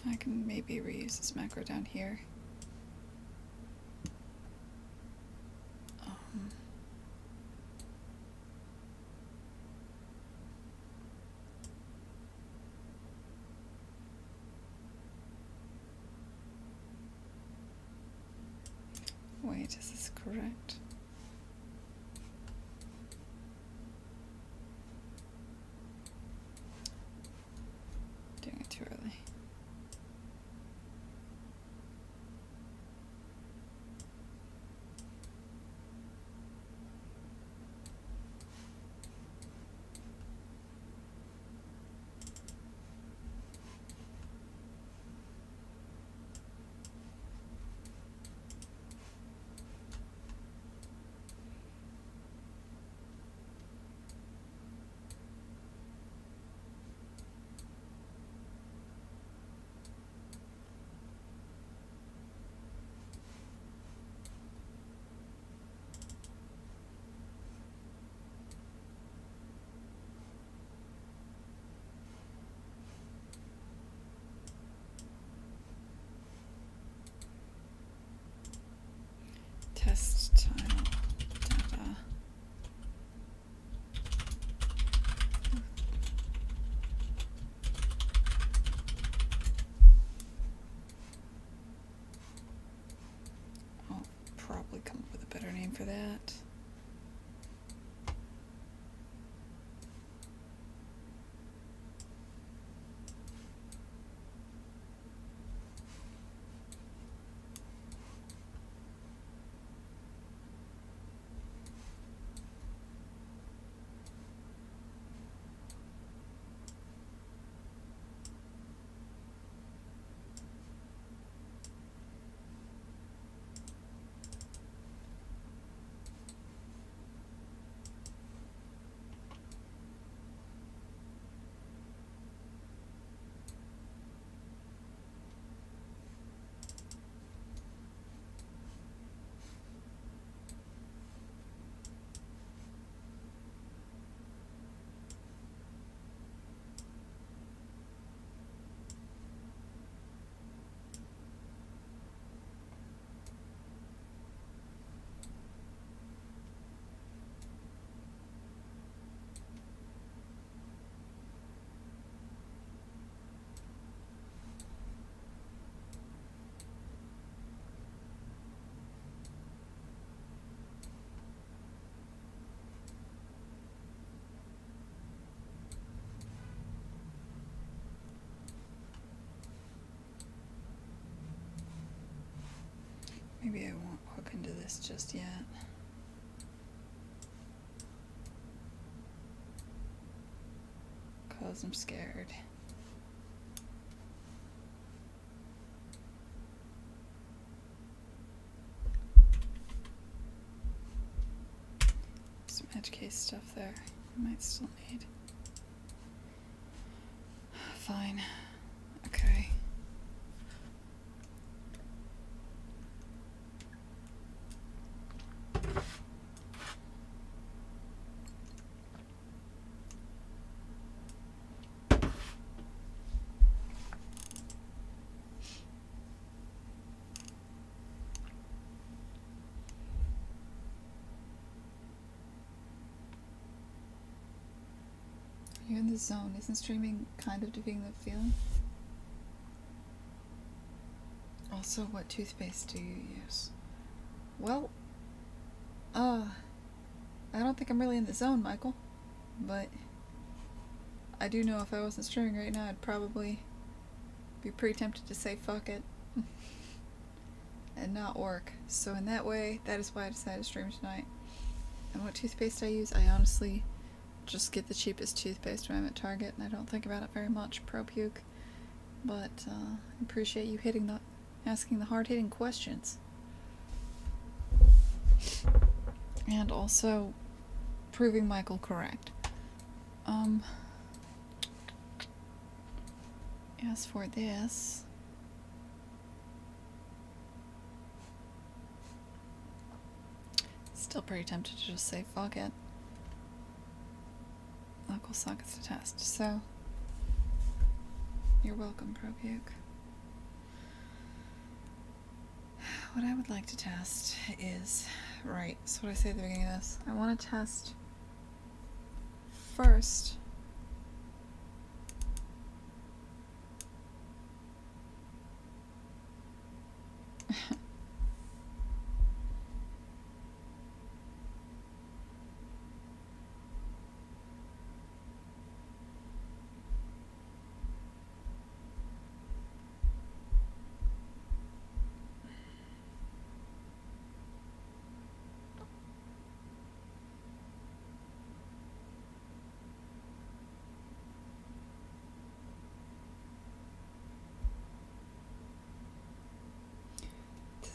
I can maybe reuse this macro down here. Wait, is this correct? Doing it too early. Test tile data. I'll probably come up with a better name for that. Maybe I won't hook into this just yet. Cause I'm scared. Some edge case stuff there I might still need. Fine. Okay. the zone. Isn't streaming kind of defeating the feeling? Also, what toothpaste do you use? Well, I don't think I'm really in the zone, Michael. But I do know if I wasn't streaming right now, I'd probably be pretty tempted to say fuck it and not work. So in that way, that is why I decided to stream tonight. And what toothpaste I use, I honestly just get the cheapest toothpaste when I'm at Target, and I don't think about it very much, pro puke. But I appreciate you asking the hard-hitting questions. And also proving Michael correct. As for this, still pretty tempted to just say fuck it. Local sockets to test, so you're welcome, ProPuke. What I would like to test is, right, so what I say at the beginning of this, I want to test first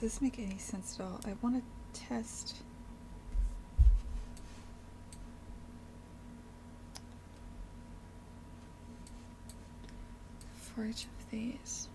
does this make any sense at all? I want to test for each of these.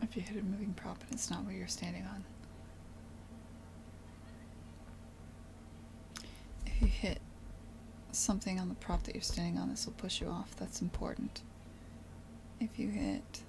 If you hit a moving prop and it's not what you're standing on. If you hit something on the prop that you're standing on, this will push you off. That's important. If you hit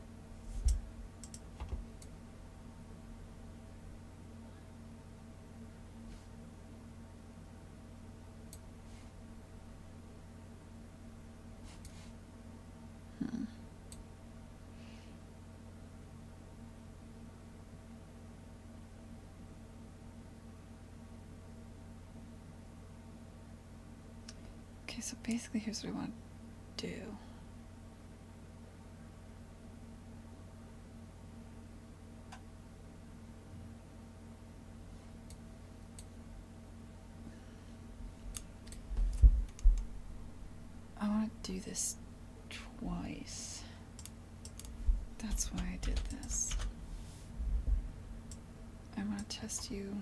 Okay, so basically here's what I want to do. I want to do this twice. That's why I did this. I want to test you.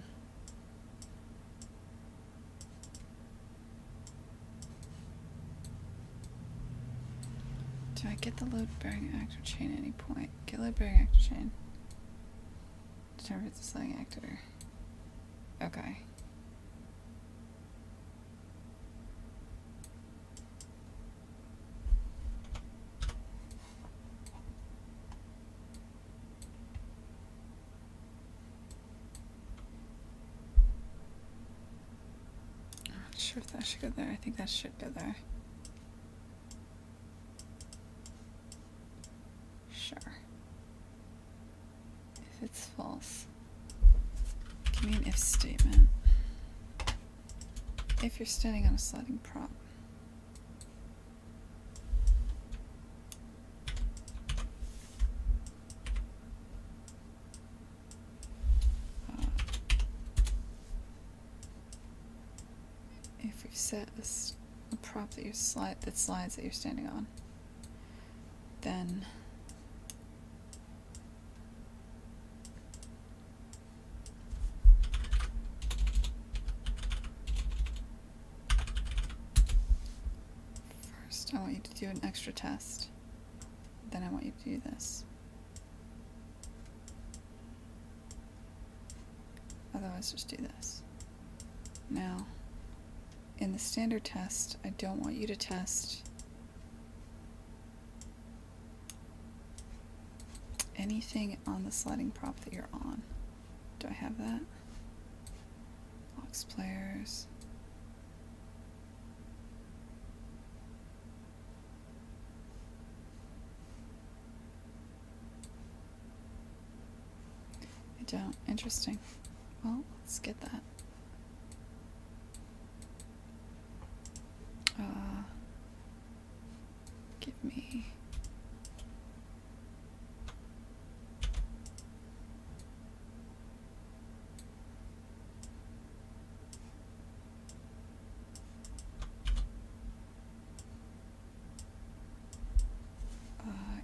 Do I get the load bearing actor chain at any point? Get load bearing actor chain. Determine if it's a sliding actor. Okay. I'm not sure if that should go there. I think that should go there. If it's false, give me an if statement. If you're standing on a sliding prop, if you've set a prop that slides that you're standing on, then I want you to do an extra test. Then I want you to do this. Otherwise, just do this. Now, in the standard test, I don't want you to test anything on the sliding prop that you're on. Do I have that? Box players. I don't. Interesting. Well, let's get that. Give me...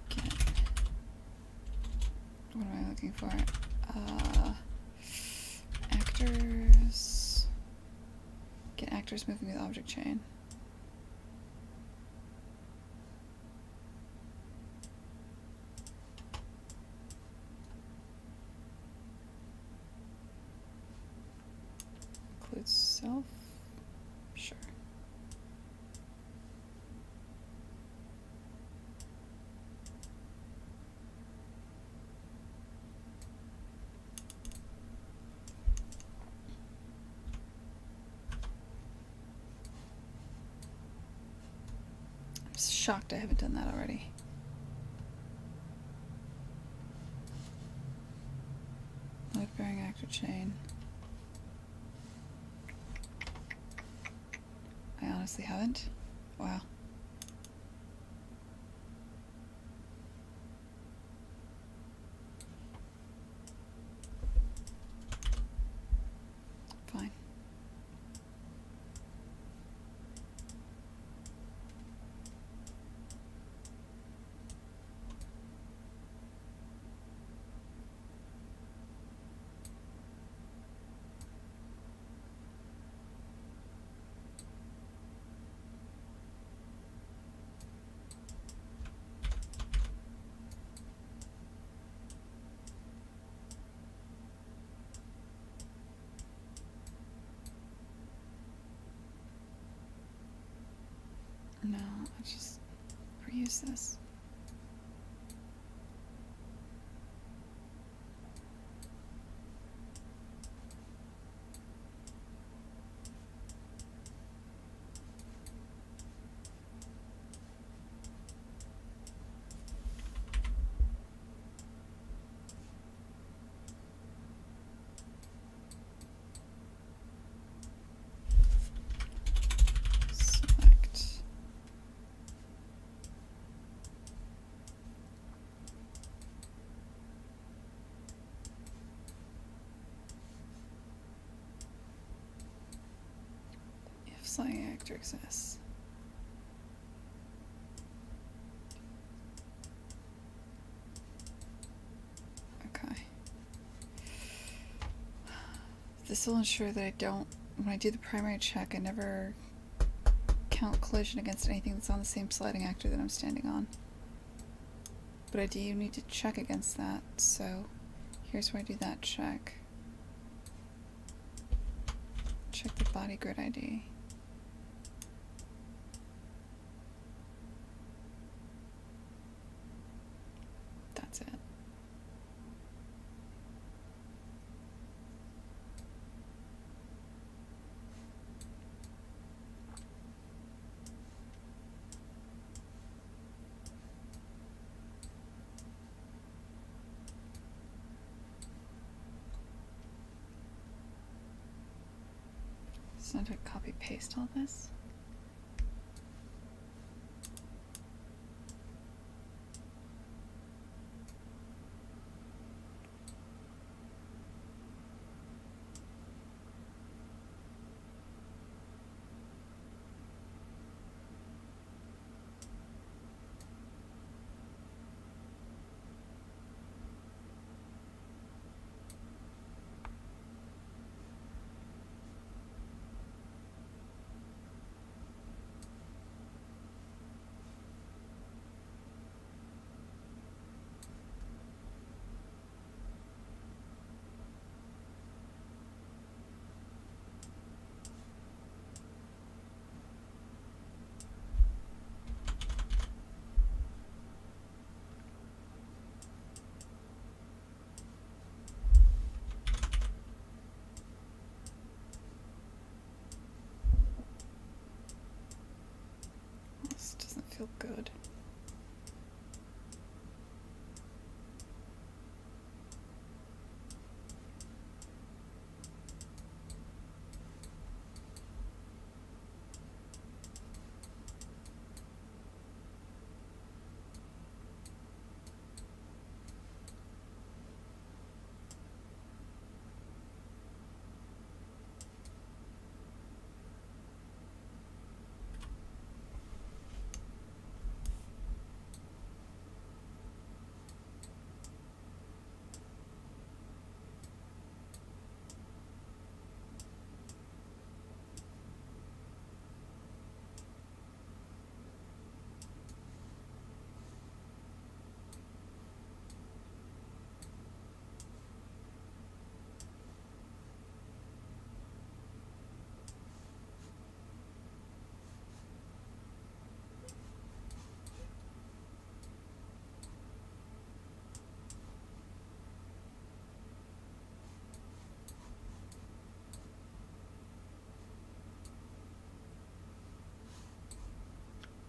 get... What am I looking for? Actors... Get actors moving with object chain. Include self? Sure. I'm shocked I haven't done that already. Load bearing actor chain. I honestly haven't. Wow. Fine. No, let's just reuse this. Select. If sliding actor exists. Okay. This will ensure that I don't, when I do the primary check, I never count collision against anything that's on the same sliding actor that I'm standing on. But I do need to check against that, so here's where I do that check. Check the body grid ID. That's it. So to copy paste all this. feel good.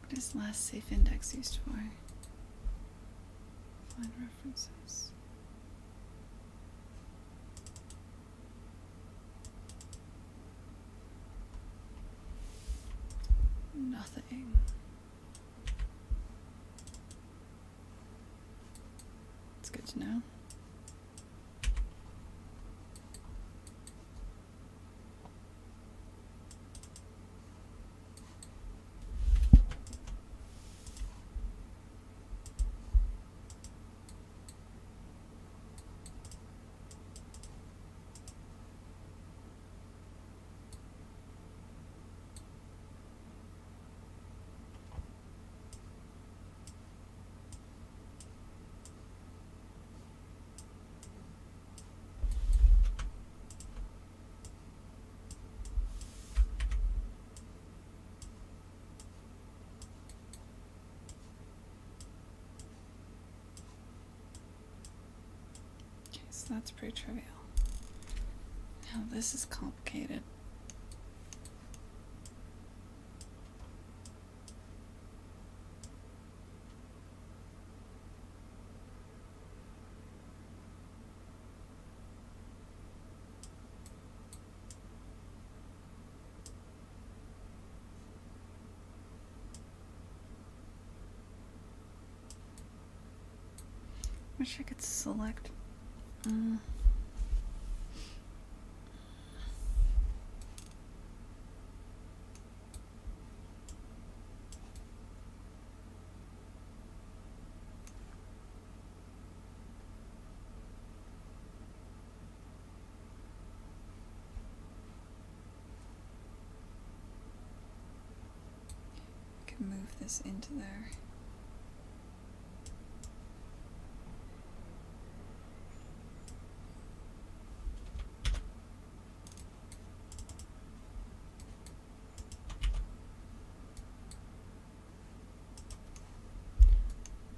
What is last safe index used for? Find references. Nothing. It's good to know. So that's pretty trivial. Now this is complicated. Wish I could select. I can move this into there.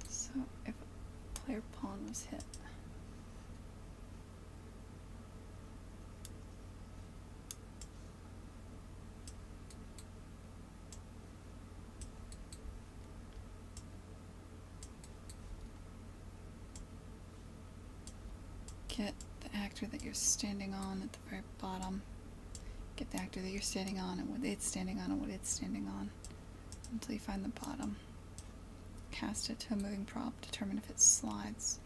So if a player pawn was hit, get the actor that you're standing on at the very bottom. Get the actor that you're standing on and what it's standing on and what it's standing on until you find the bottom. Cast it to a moving prop. Determine if it slides.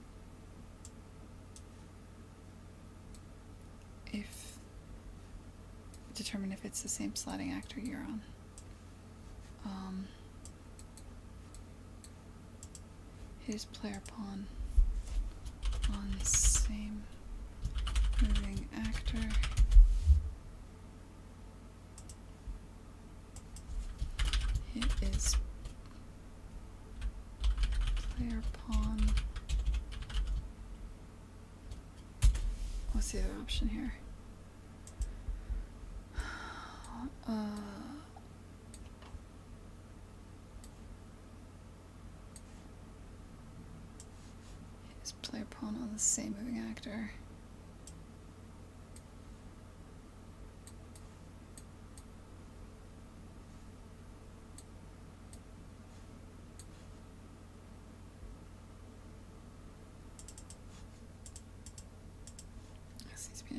Determine if it's the same sliding actor you're on. His player pawn on the same moving actor. It is player pawn. What's the other option here? His player pawn on the same moving actor.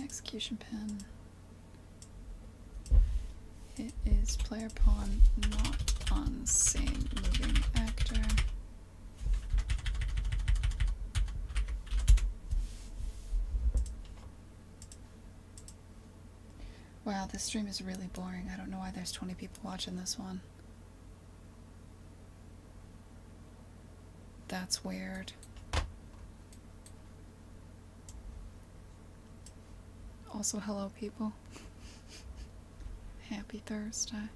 execution pin. It is player pawn, not on same moving actor. Wow, this stream is really boring. I don't know why there's 20 people watching this one. That's weird. Also, hello people. Happy Thursday.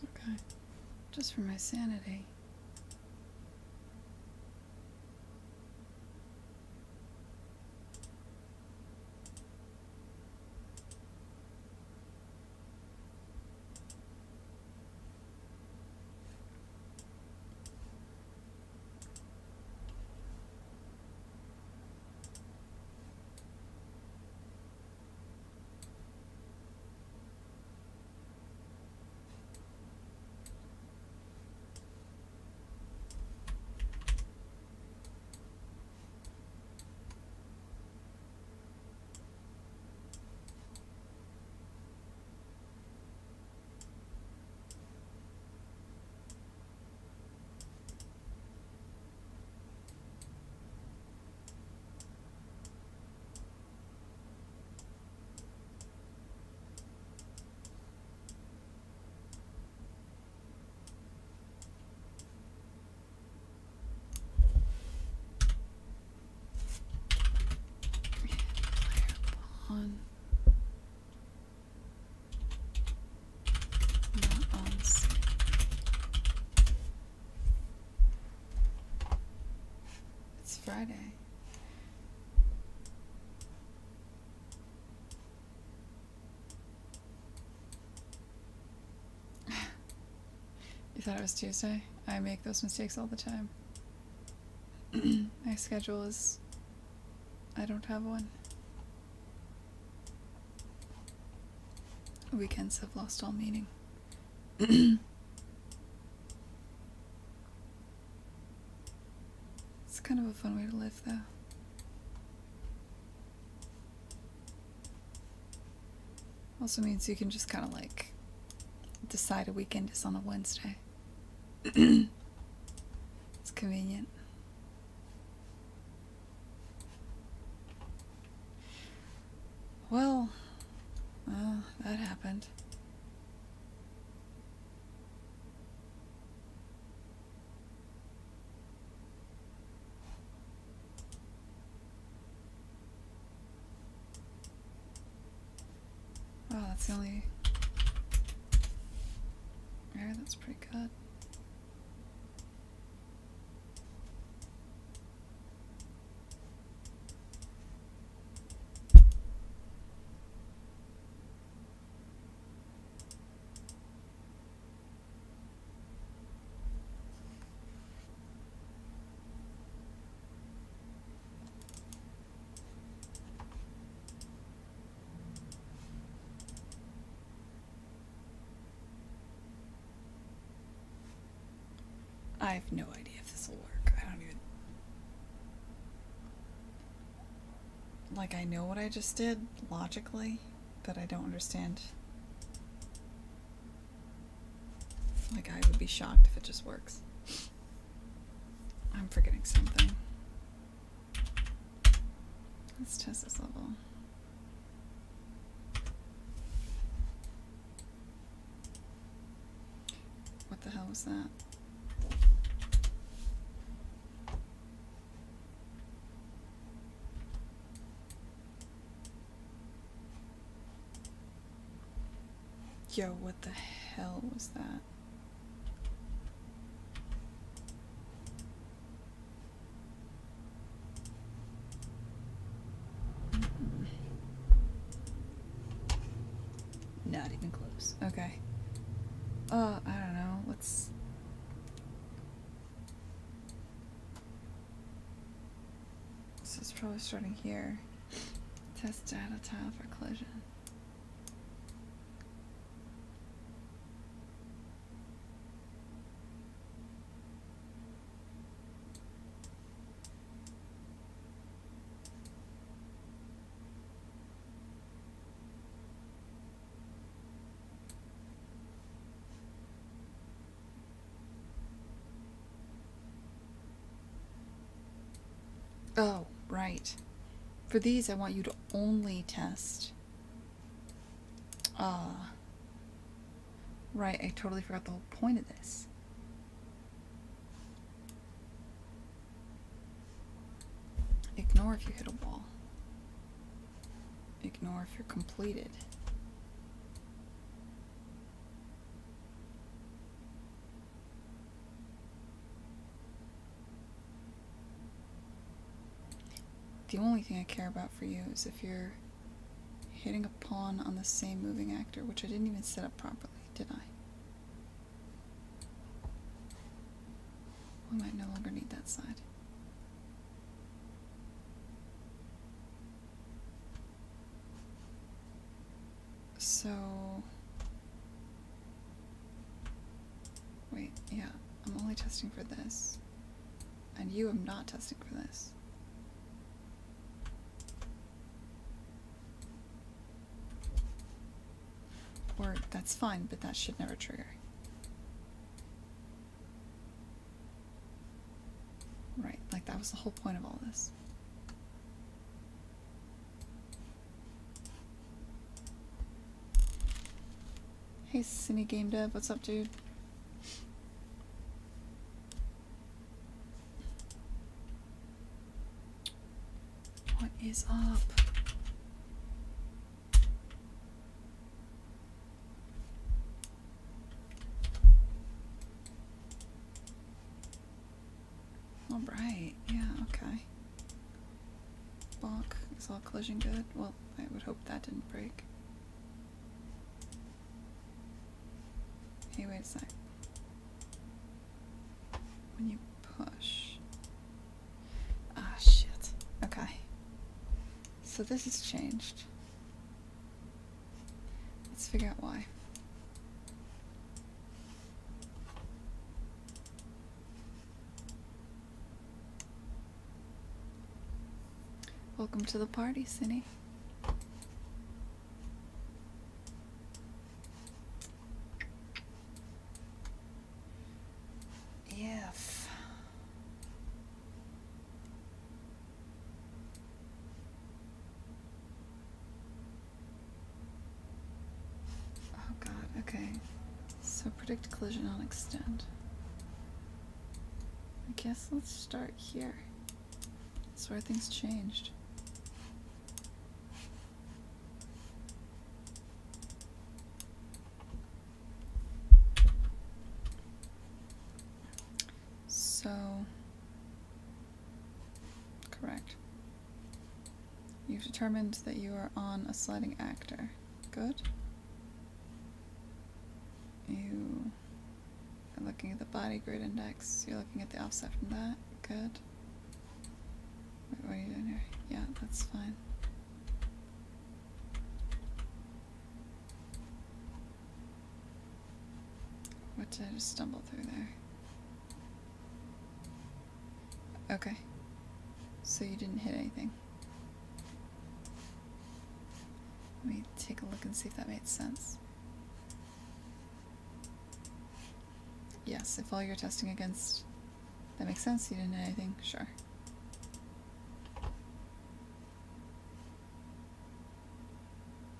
Okay. Just for my sanity. On. Not on sale. It's Friday. You thought it was Tuesday? I make those mistakes all the time. My schedule is... I don't have one. Weekends have lost all meaning. It's kind of a fun way to live, though. Also means you can just kind of like decide a weekend is on a Wednesday. It's convenient. Well, that happened. Wow, that's the only... Yeah, that's pretty good. I have no idea if this will work. I don't even... Like, I know what I just did, logically, but I don't understand. Like, I would be shocked if it just works. I'm forgetting something. Let's test this level. What the hell was that? Yo, what the hell was that? Not even close. Okay. I don't know. Let's... So it's probably starting here. Test data tile for collision. Oh, right. For these, I want you to only test. Right, I totally forgot the whole point of this. Ignore if you hit a wall. Ignore if you're completed. The only thing I care about for you is if you're hitting a pawn on the same moving actor, which I didn't even set up properly, did I? We might no longer need that side. So... Wait, yeah, I'm only testing for this. And you am not testing for this. Or, that's fine, but that should never trigger. Right, like that was the whole point of all this. Hey, Cine Game Dev, what's up, dude? What is up? Alright, yeah, okay. Bonk. Is all collision good? Well, I would hope that didn't break. Hey, wait a sec. When you push... Ah, shit. Okay. So this has changed. Let's figure out why. Welcome to the party, Cine. If... Oh god, okay. So predict collision on extend. I guess let's start here. That's where things changed. So, correct. You've determined that you are on a sliding actor. Good. You are looking at the body grid index. You're looking at the offset from that. Good. Wait, what are you doing here? Yeah, that's fine. What did I just stumble through there? Okay. So you didn't hit anything. Let me take a look and see if that made sense. Yes, if all you're testing against... That makes sense, you didn't hit anything, sure.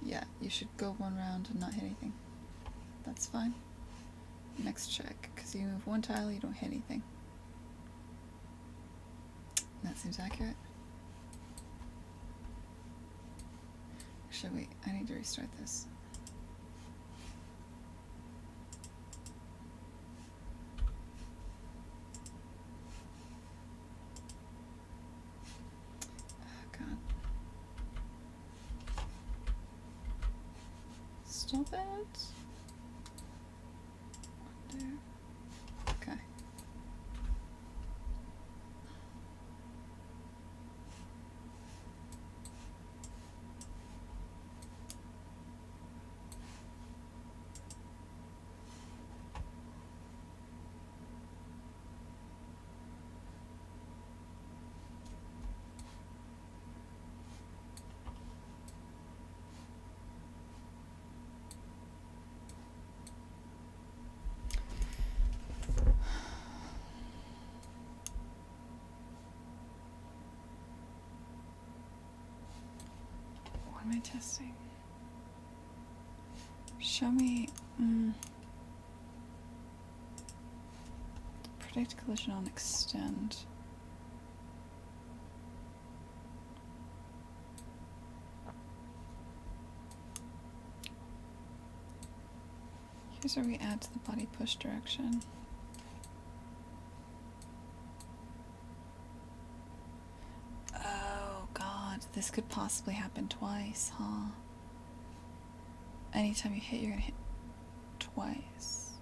Yeah, you should go one round and not hit anything. That's fine. Next check, because you move one tile, you don't hit anything. That seems accurate. Actually, wait, I need to restart this. Oh, God. Stop it. There. Okay. What am I testing? Show me... Predict collision on extend. Here's where we add to the body push direction. Oh God, this could possibly happen twice, huh? Anytime you hit, you're gonna hit twice.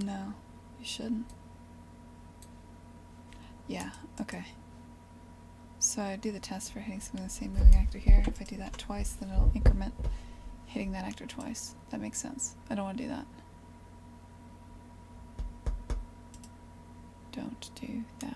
No, you shouldn't. Yeah, okay. So I do the test for hitting something the same moving actor here. If I do that twice, then it'll increment hitting that actor twice. That makes sense. I don't want to do that. Don't do that.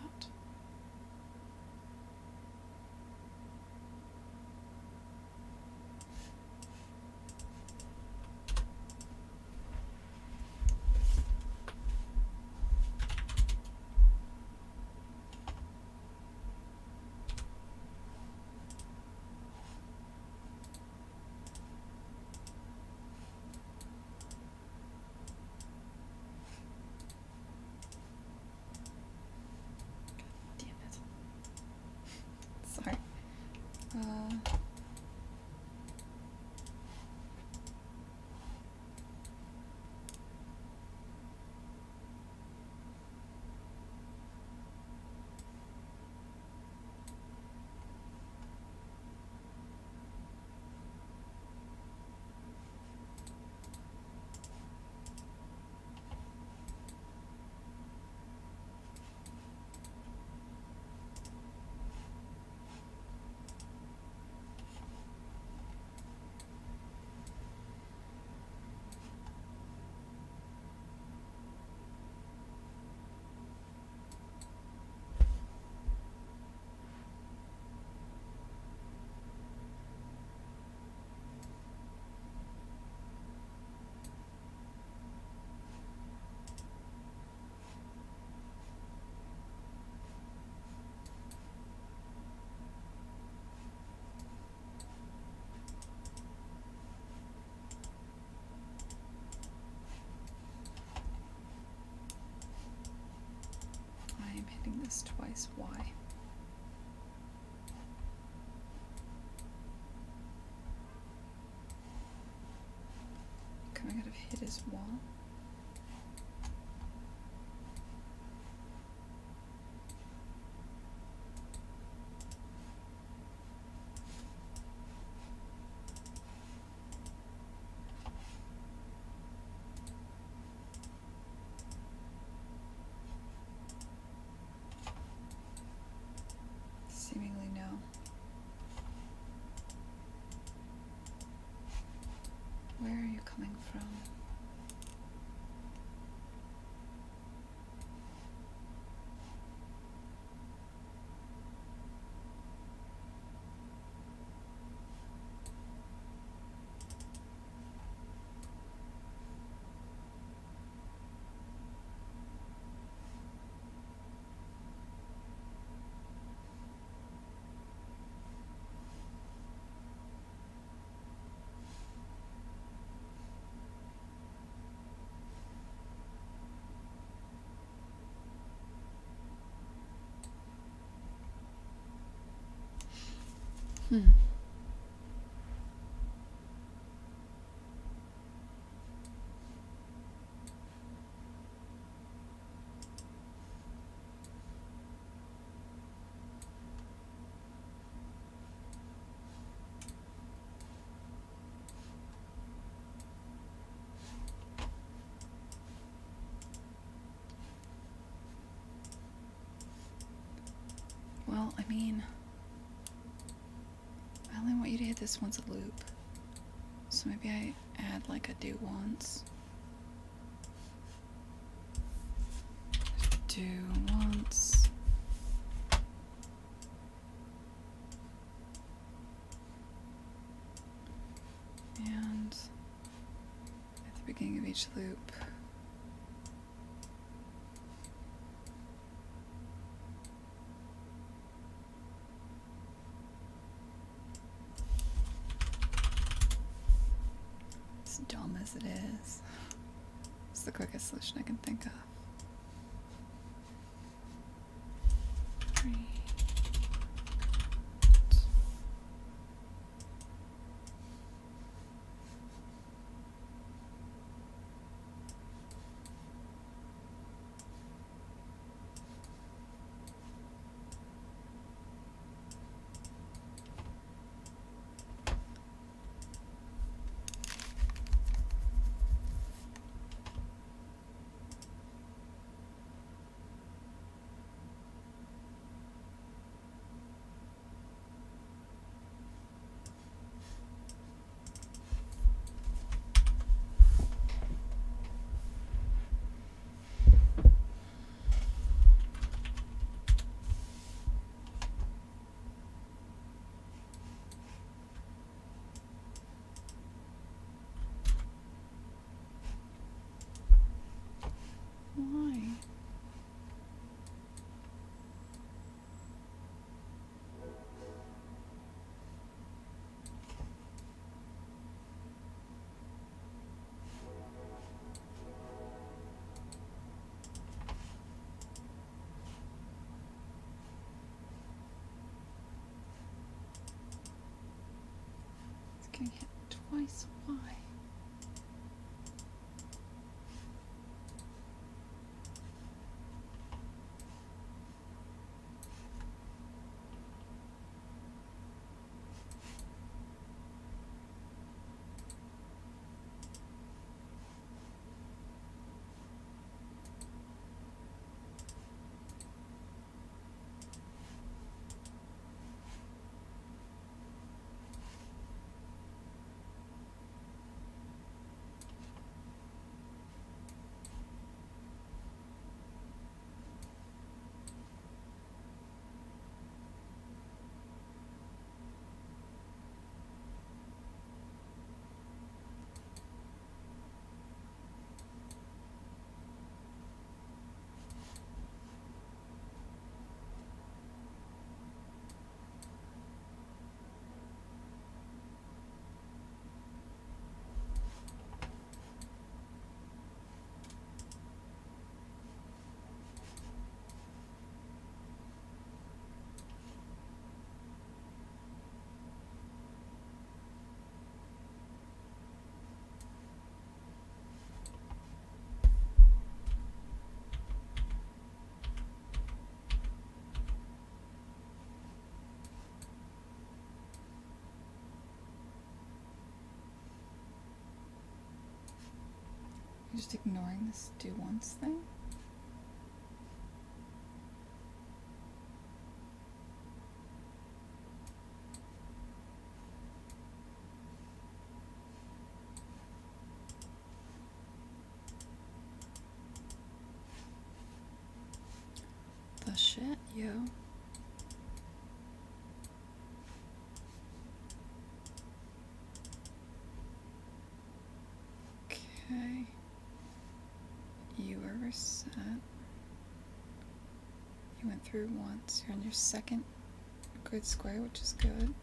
Sorry. I am hitting this twice. Why? Coming out of hit his wall. Seemingly no. where are you coming from? Well, I mean, I only want you to hit this once a loop. So maybe I add like a do once. Do once. And at the beginning of each loop. As dumb as it is, it's the quickest solution I can think of. 3. Why? It's getting hit twice. Why? You're just ignoring this do once thing? the shit, yo? Okay. You are reset. You went through once. You're on your second grid square, which is good.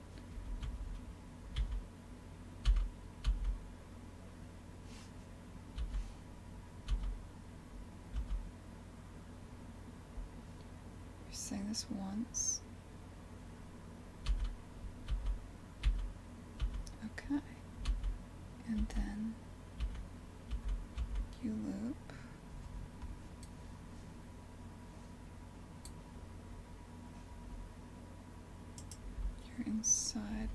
You're saying this once. Okay. And then you loop. You're inside.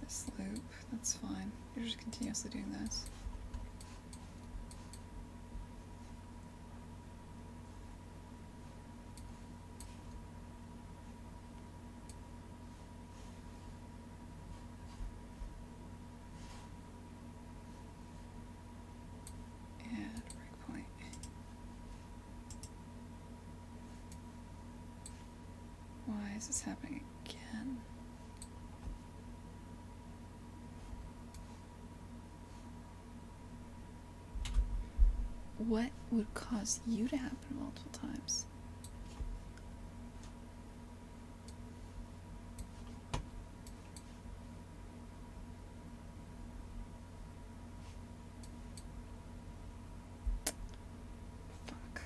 This loop, that's fine. You're just continuously doing this. And breakpoint. Why is this happening again? What would cause you to happen multiple times? Fuck.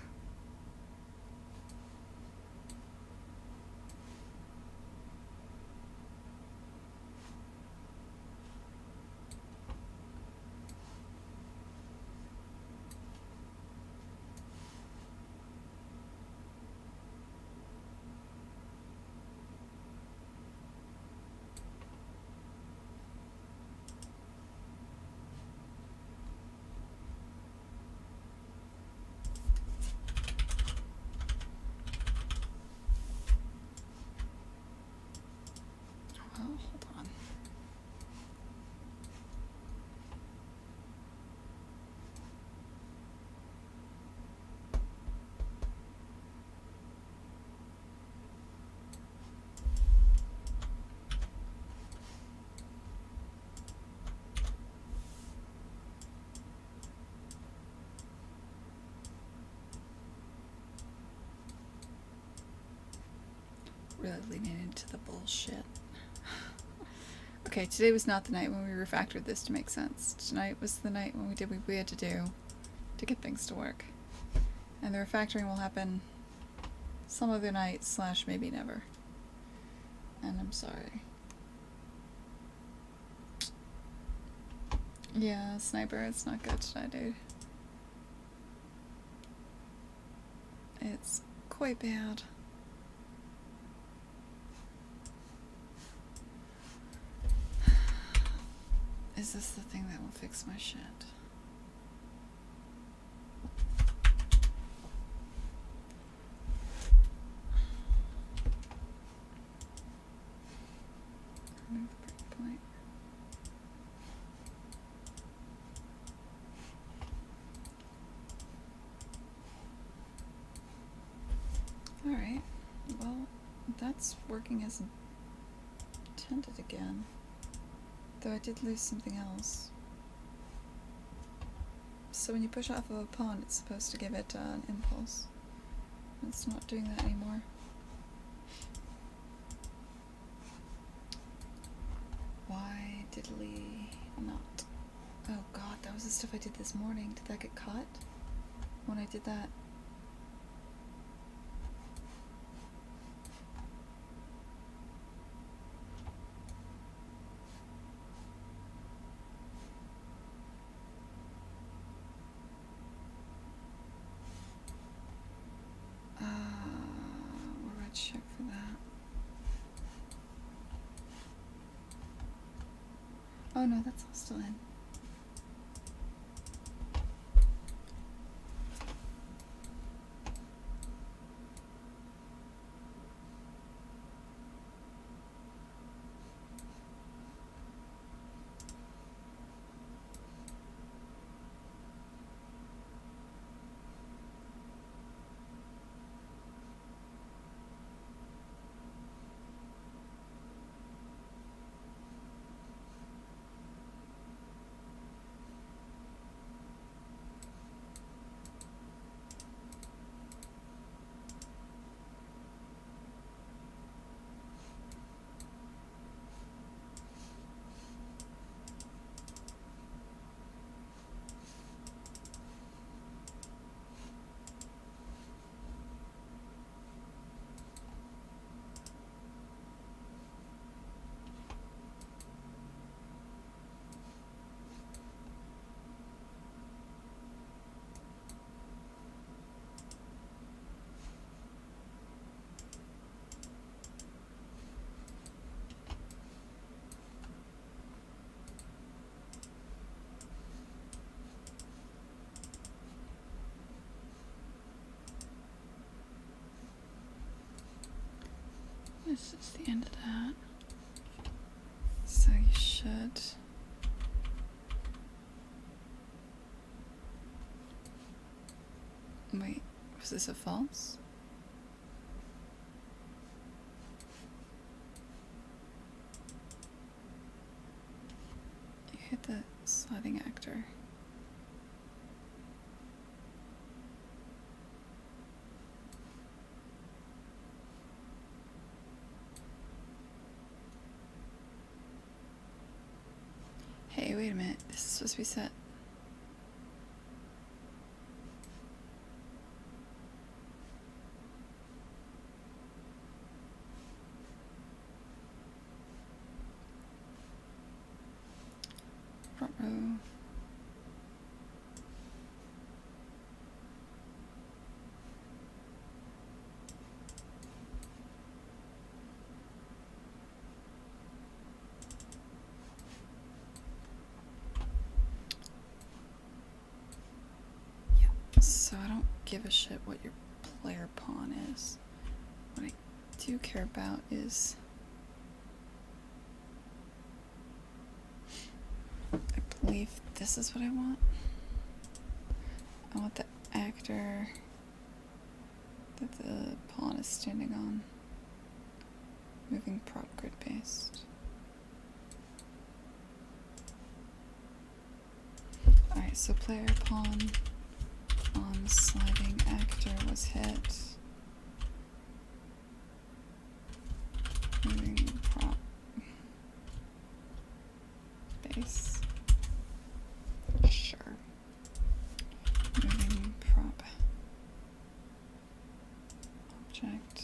Oh, hold on. Really leaning into the bullshit. Okay, today was not the night when we refactored this to make sense. Tonight was the night when we did what we had to do to get things to work. And the refactoring will happen some other night / maybe never. And I'm sorry. Yeah, sniper, it's not good today, dude. It's quite bad. Is this the thing that will fix my shit? Remove breakpoint. Alright, well, that's working as intended again. Though I did lose something else. So when you push off of a pawn, it's supposed to give it an impulse. It's not doing that anymore. Why diddly not? Oh god, that was the stuff I did this morning. Did that get caught? When I did that? Where do I check for that? Oh no, that's all still in. this is the end of that. So you should... Wait, was this a false? You hit the sliding actor. Hey, wait a minute. This is supposed to be set. Front row. So I don't give a shit what your player pawn is. What I do care about is... I believe this is what I want. I want the actor that the pawn is standing on. Moving prop grid based. Alright, so player pawn on sliding actor was hit. Moving prop base. Sure. Moving prop object.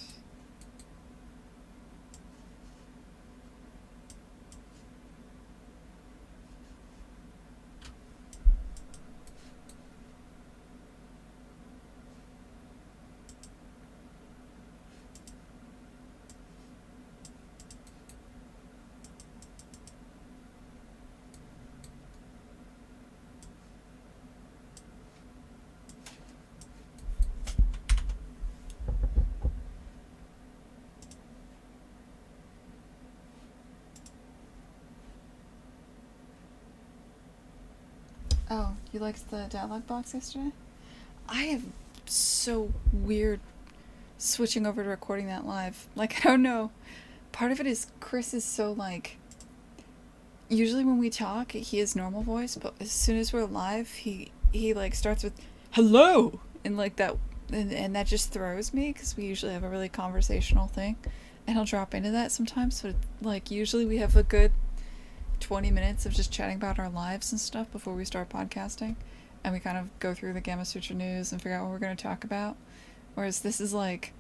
Oh, you liked the dialogue box yesterday? I have so weird switching over to recording that live. Like, I don't know. Part of it is Chris is so, like... Usually when we talk, he has normal voice, but as soon as we're live, he like, starts with, hello! And, like, that... And that just throws me, because we usually have a really conversational thing. And he'll drop into that sometimes, so, like, usually we have a good 20 minutes of just chatting about our lives and stuff before we start podcasting, and we kind of go through the Gamma Sutra news and figure out what we're going to talk about. Whereas this is like,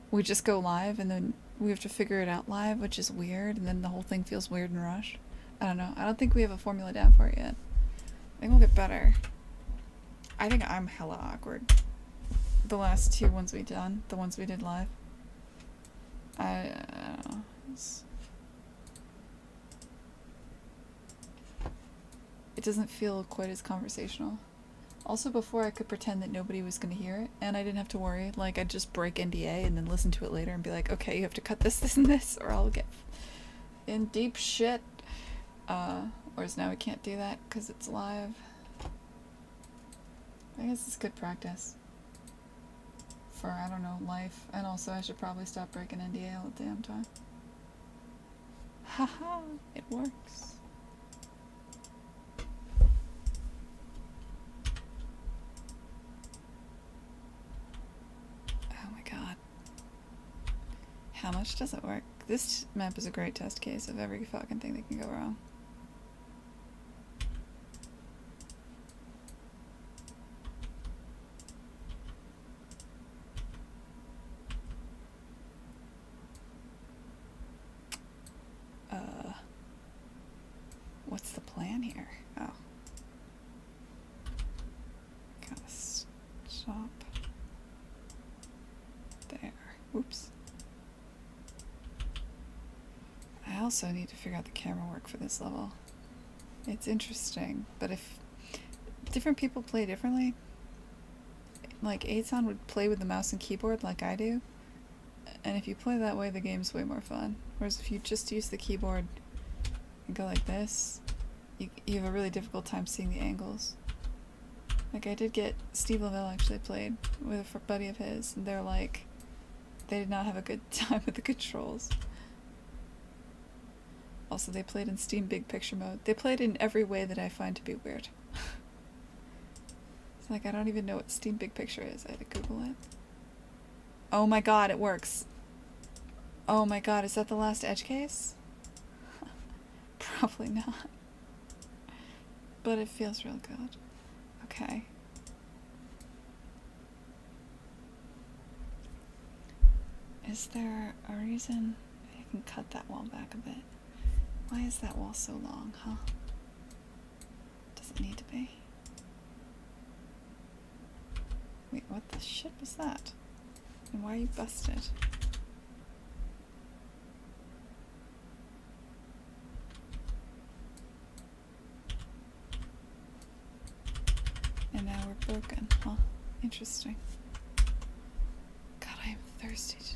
we just go live and then we have to figure it out live, which is weird, and then the whole thing feels weird and rushed. I don't know. I don't think we have a formula down for it yet. I think we'll get better. I think I'm hella awkward. The last two ones we done, the ones we did live. I don't know. It doesn't feel quite as conversational. Also, before I could pretend that nobody was going to hear it, and I didn't have to worry. Like, I'd just break NDA and then listen to it later and be like, okay, you have to cut this, this, and this, or I'll get in deep shit. Whereas now we can't do that because it's live. I guess it's good practice. For, I don't know, life. And also, I should probably stop breaking NDA all the damn time. Haha, it works. How much does it work? This map is a great test case of every fucking thing that can go wrong. What's the plan here? Oh. Gotta stop. There. Oops. I also need to figure out the camera work for this level. It's interesting, but if different people play differently, like Aeton would play with the mouse and keyboard like I do, And if you play that way, the game's way more fun. Whereas if you just use the keyboard and go like this, you have a really difficult time seeing the angles. Like, I did get Steve Lavelle actually played with a buddy of his, and they're like, they did not have a good time with the controls. Also, they played in Steam Big Picture mode. They played in every way that I find to be weird. It's like, I don't even know what Steam Big Picture is. I had to Google it. Oh my god, it works. Oh my god, is that the last edge case? Probably not. But it feels real good. Okay. Is there a reason I can cut that wall back a bit? Why is that wall so long, huh? Does it need to be? Wait, what the shit was that? And why are you busted? And now we're broken, huh? Interesting. God, I am thirsty today.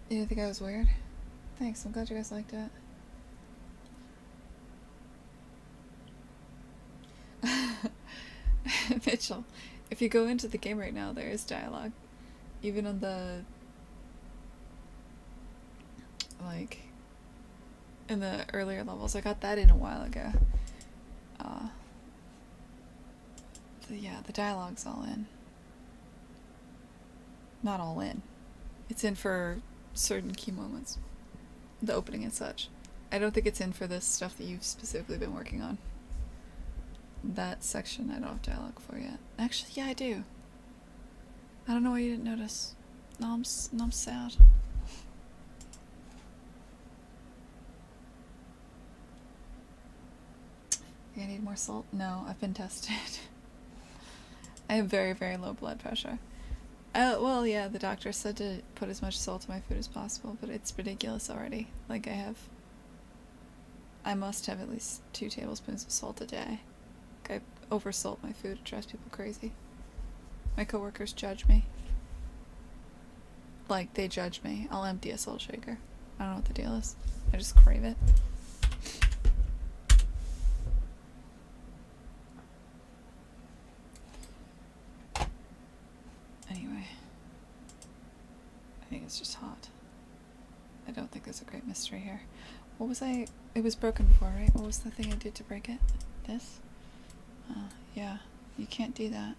You didn't think I was weird? Thanks, I'm glad you guys liked it. Mitchell, if you go into the game right now, there is dialogue. Even on the... like... in the earlier levels. I got that in a while ago. Yeah, the dialogue's all in. Not all in. It's in for certain key moments. The opening and such. I don't think it's in for this stuff that you've specifically been working on. That section I don't have dialogue for yet. Actually, yeah, I do. I don't know why you didn't notice. No, I'm sad. I need more salt? No, I've been tested. I have very, very low blood pressure. Well, yeah, the doctor said to put as much salt in my food as possible, but it's ridiculous already. Like, I must have at least 2 tablespoons of salt a day. Like, I oversalt my food. It drives people crazy. My coworkers judge me. Like, they judge me. I'll empty a salt shaker. I don't know what the deal is. I just crave it. Anyway. I think it's just hot. I don't think there's a great mystery here. What was it was broken before, right? What was the thing I did to break it? This? Yeah. You can't do that.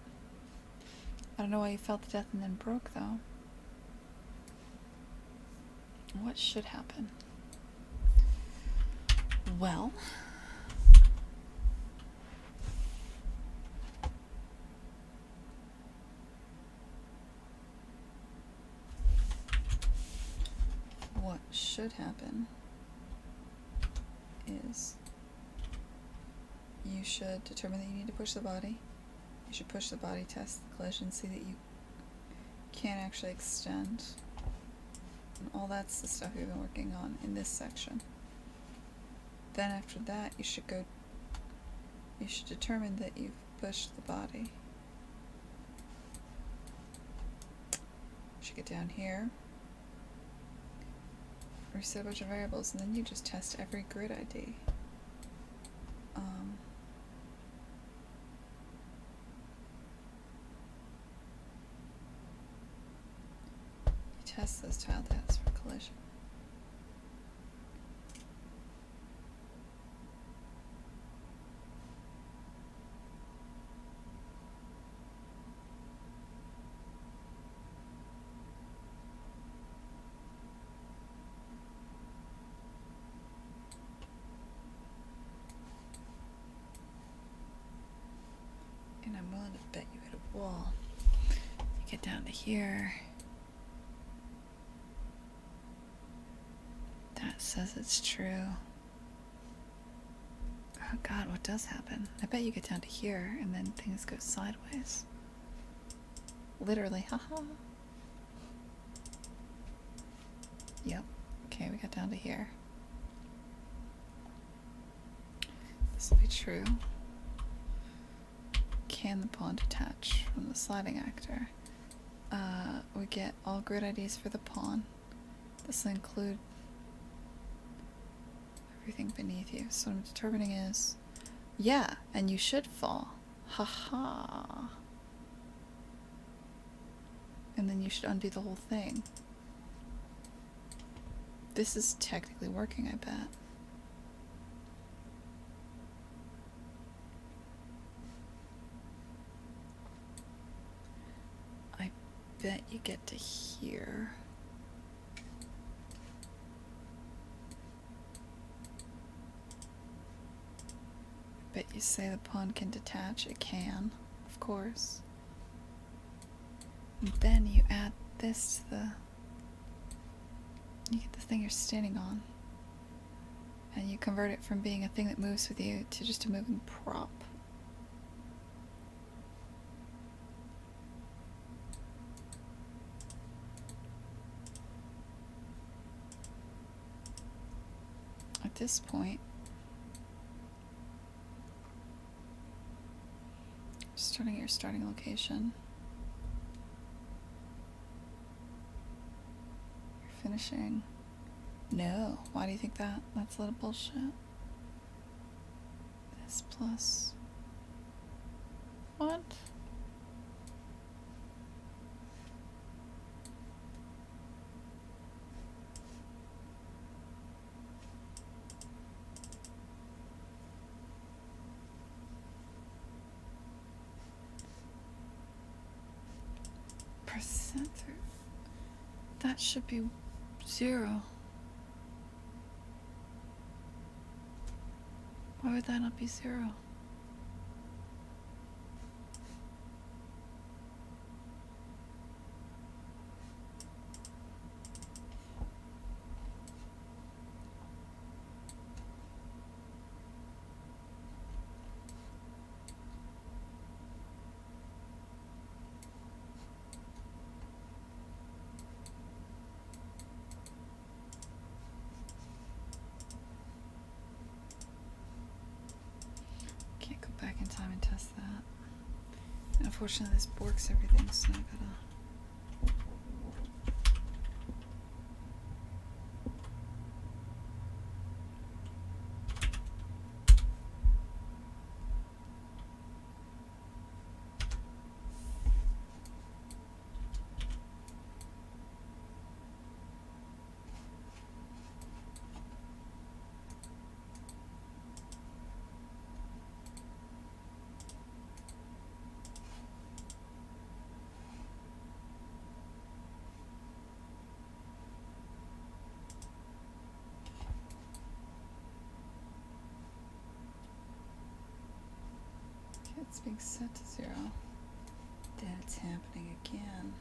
I don't know why you felt the death and then broke, though. What should happen? Well... what should happen is you should determine that you need to push the body. You should push the body, test the collision, see that you can actually extend. And all that's the stuff we've been working on in this section. Then after that, you should determine that you've pushed the body. You should get down here. Reset a bunch of variables, and then you just test every grid ID. You test those tile depths for collision. And I'm willing to bet you hit a wall. You get down to here. That says it's true. Oh god, what does happen? I bet you get down to here and then things go sideways. Literally, haha. Yep. Okay, we got down to here. This will be true. Can the pawn detach from the sliding actor? We get all grid IDs for the pawn. This will include everything beneath you. So what I'm determining is, yeah, and you should fall. Haha. And then you should undo the whole thing. This is technically working, I bet. I bet you get to here. I bet you say the pawn can detach. It can, of course. And then you add this to the... You get the thing you're standing on. And you convert it from being a thing that moves with you to just a moving prop. At this point, starting at your starting location. You're finishing. No. Why do you think that? That's a lot of bullshit. This plus... What? Percent through... That should be 0. Why would that not be 0? Can't go back in time and test that. And unfortunately, this borks everything, so I gotta... It's being set to 0. Then it's happening again.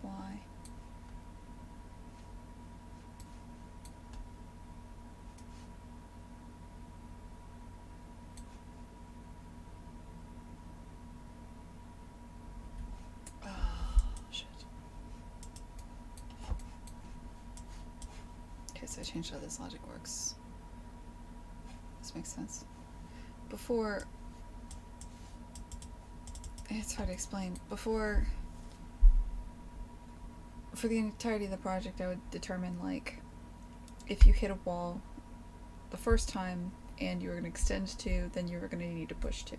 Why? Oh, shit. Okay, so I changed how this logic works. This makes sense. Before, it's hard to explain. Before, for the entirety of the project, I would determine, like, if you hit a wall the first time and you were going to extend to, then you were going to need to push to.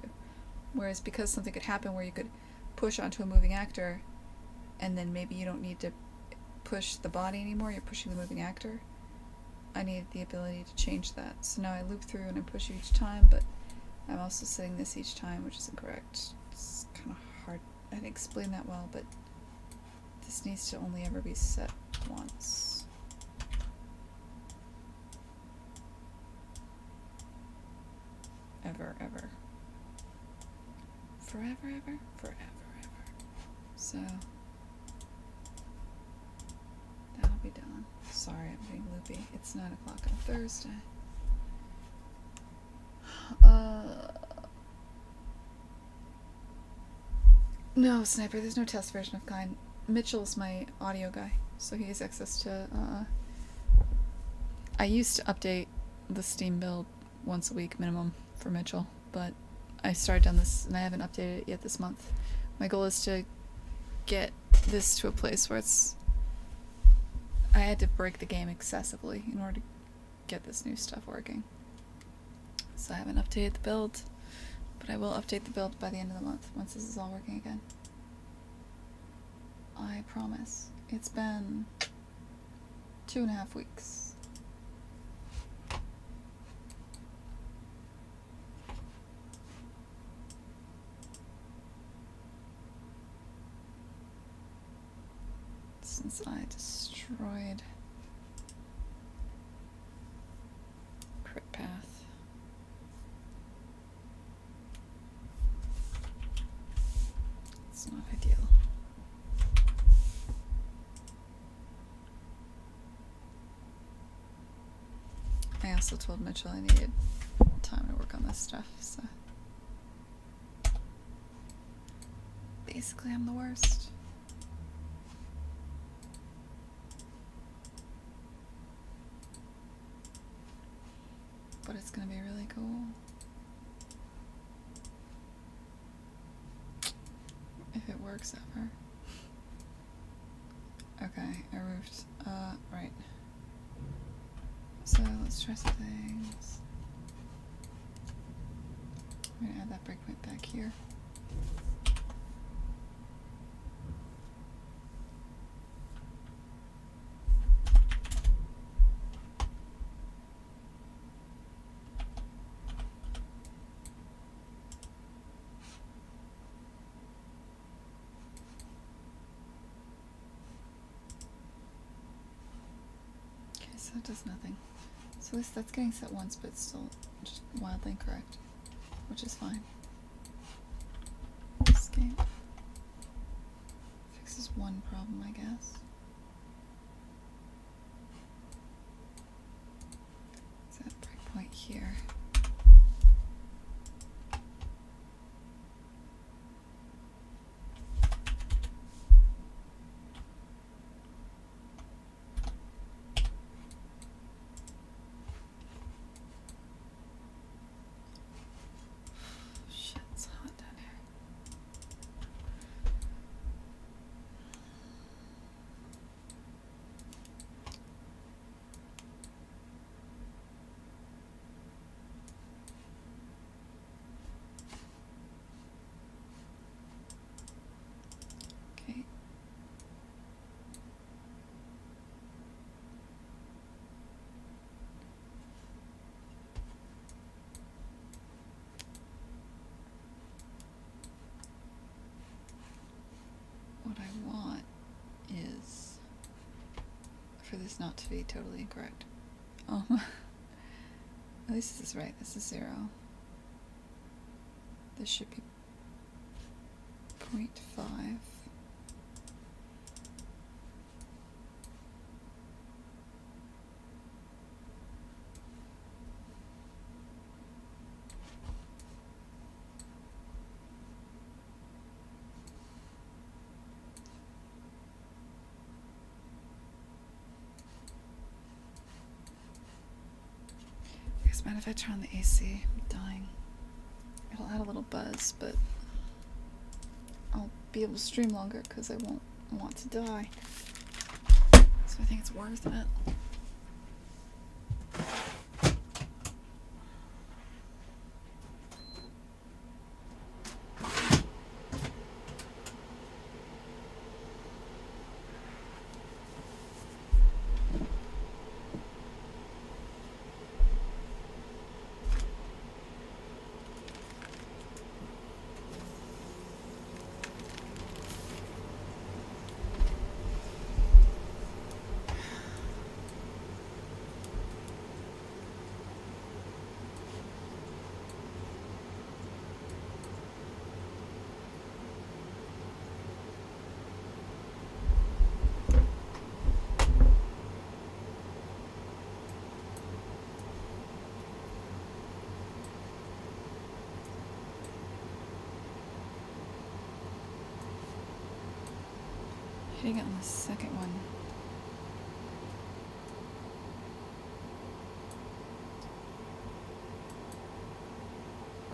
Whereas because something could happen where you could push onto a moving actor and then maybe you don't need to push the body anymore, you're pushing the moving actor, I needed the ability to change that. So now I loop through and I push each time, but I'm also setting this each time, which is incorrect. It's kind of hard. I didn't explain that well, but this needs to only ever be set once. Ever, ever. Forever, ever? Forever, ever. So, that'll be done. Sorry, I'm being loopy. It's 9 o'clock on Thursday. No, Sniper, there's no test version of Kind. Mitchell's my audio guy, so he has access to, I used to update the Steam build once a week minimum for Mitchell, but I started on this and I haven't updated it yet this month. My goal is to get this to a place where it's... I had to break the game excessively in order to get this new stuff working. So I haven't updated the build, but I will update the build by the end of the month once this is all working again. I promise. It's been 2.5 weeks. Since I destroyed crit path. It's not ideal. I also told Mitchell I needed time to work on this stuff, so basically I'm the worst. But it's gonna be really cool. If it works ever. Okay, I roofed. Right. So let's try some things. I'm gonna add that breakpoint back here. So it does nothing. So at least that's getting set once, but it's still just wildly incorrect, which is fine. Escape. Fixes one problem, I guess. Set breakpoint here. What I want is for this not to be totally incorrect. Oh, at least this is right. This is 0. This should be 0.5. Mind if I turn on the AC? I'm dying. It'll add a little buzz, but I'll be able to stream longer because I won't want to die. So I think it's worth it. Hitting it on the second one.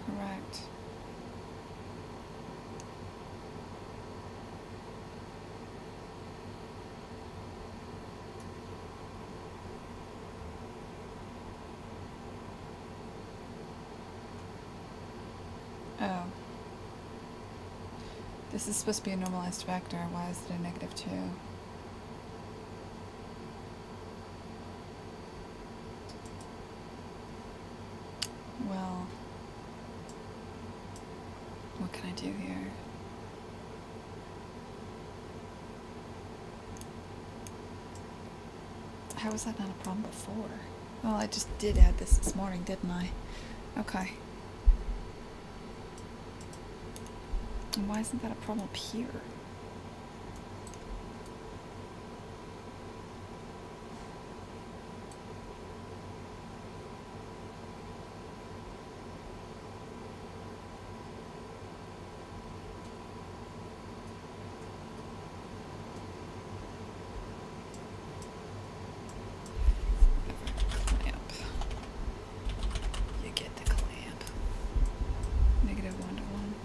Correct. Oh. This is supposed to be a normalized vector. Why is it a -2? Well, what can I do here? How was that not a problem before? Well, I just did add this morning, didn't I? Okay. And why isn't that a problem up here? Clamp. You get the clamp. -1 to 1.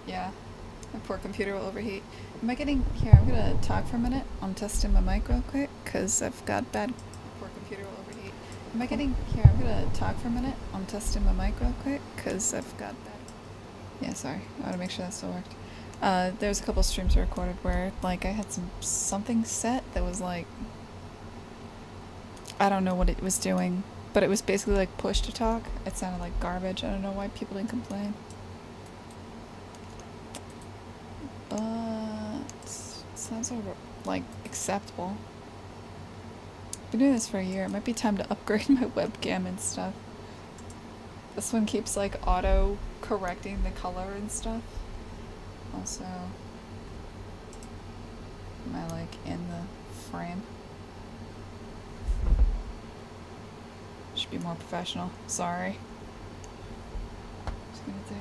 Yeah, my poor computer will overheat. Am I getting here? I'm gonna talk for a minute. I'm testing my mic real quick because I've got bad. Poor computer will overheat. Am I getting here? I'm gonna talk for a minute. I'm testing my mic real quick because I've got bad. Yeah, sorry. I want to make sure that still worked. There's a couple streams I recorded where like I had something set that was like I don't know what it was doing, but it was basically like push to talk. It sounded like garbage. I don't know why people didn't complain. But sounds like acceptable. Been doing this for a year. It might be time to upgrade my webcam and stuff. This one keeps like auto correcting the color and stuff. Also, am I like in the frame? Should be more professional. Sorry. Just gonna do.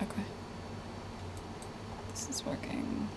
Okay. This is working.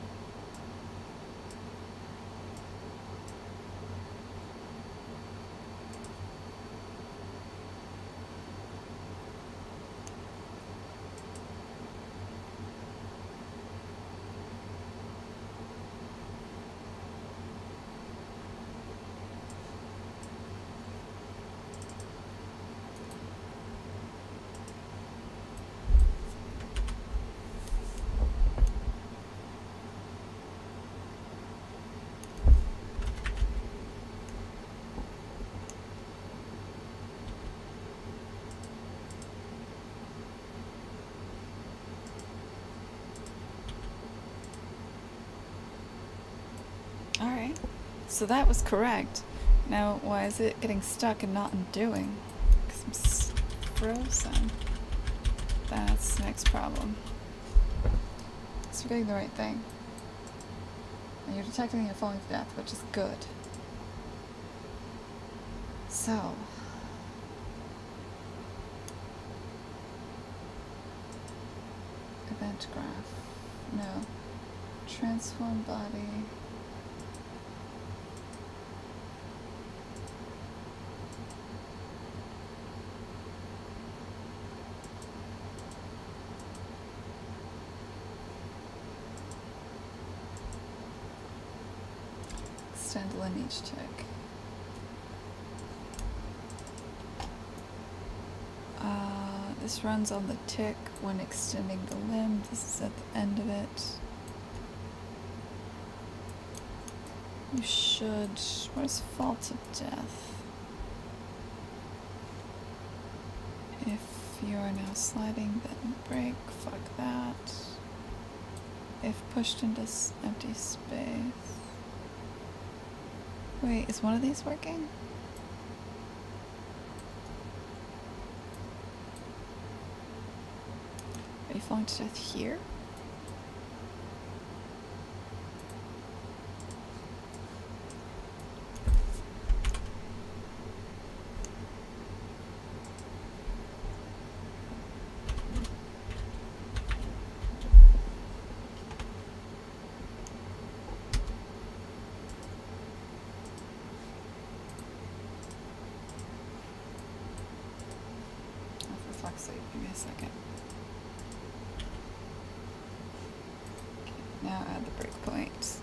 Alright, so that was correct. Now, why is it getting stuck and not undoing? Because I'm frozen. That's the next problem. So we're getting the right thing. And you're detecting that you're falling to death, which is good. So. Event graph. No. Transform body. Extend lineage check. this runs on the tick when extending the limb. This is at the end of it. You should. Where's fault of death? If you are now sliding, then brake. Fuck that. If pushed into empty space. Wait, is one of these working? Are you falling to death here? Oh, for fuck's sake, give me a second. Now add the breakpoint.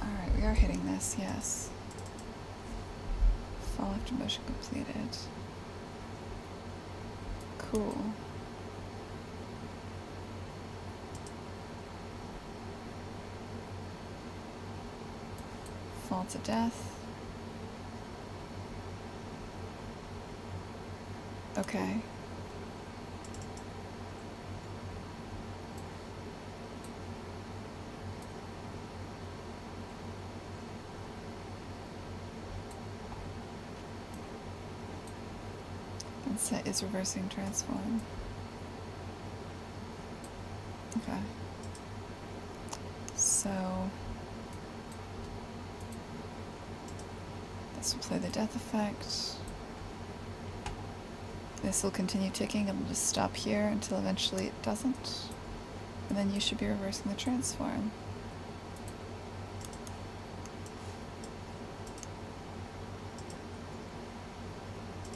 Alright, we are hitting this, yes. Fall after motion completed. Cool. Fall to death. Okay. And set is reversing transform. Okay. So this will play the death effect. This will continue ticking. It'll just stop here until eventually it doesn't. And then you should be reversing the transform.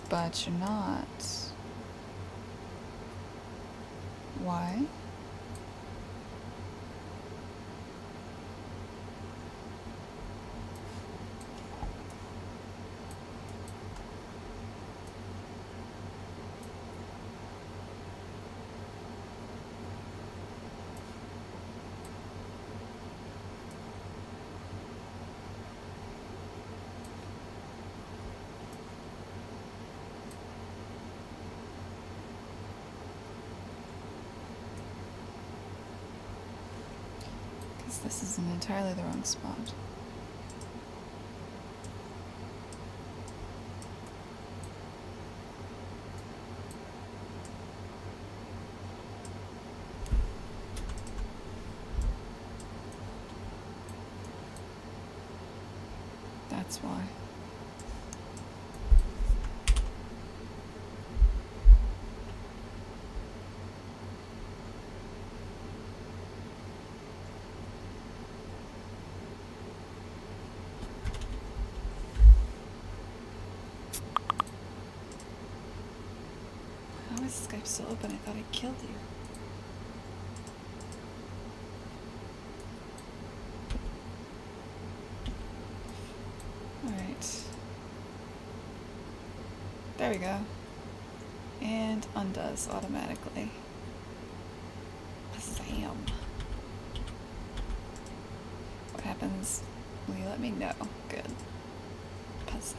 But you're not. Why? This is in entirely the wrong spot. That's why. How is Skype still open? I thought I killed you. Alright. There we go. And undoes automatically. Zam. What happens? Will you let me know? Good. Zam.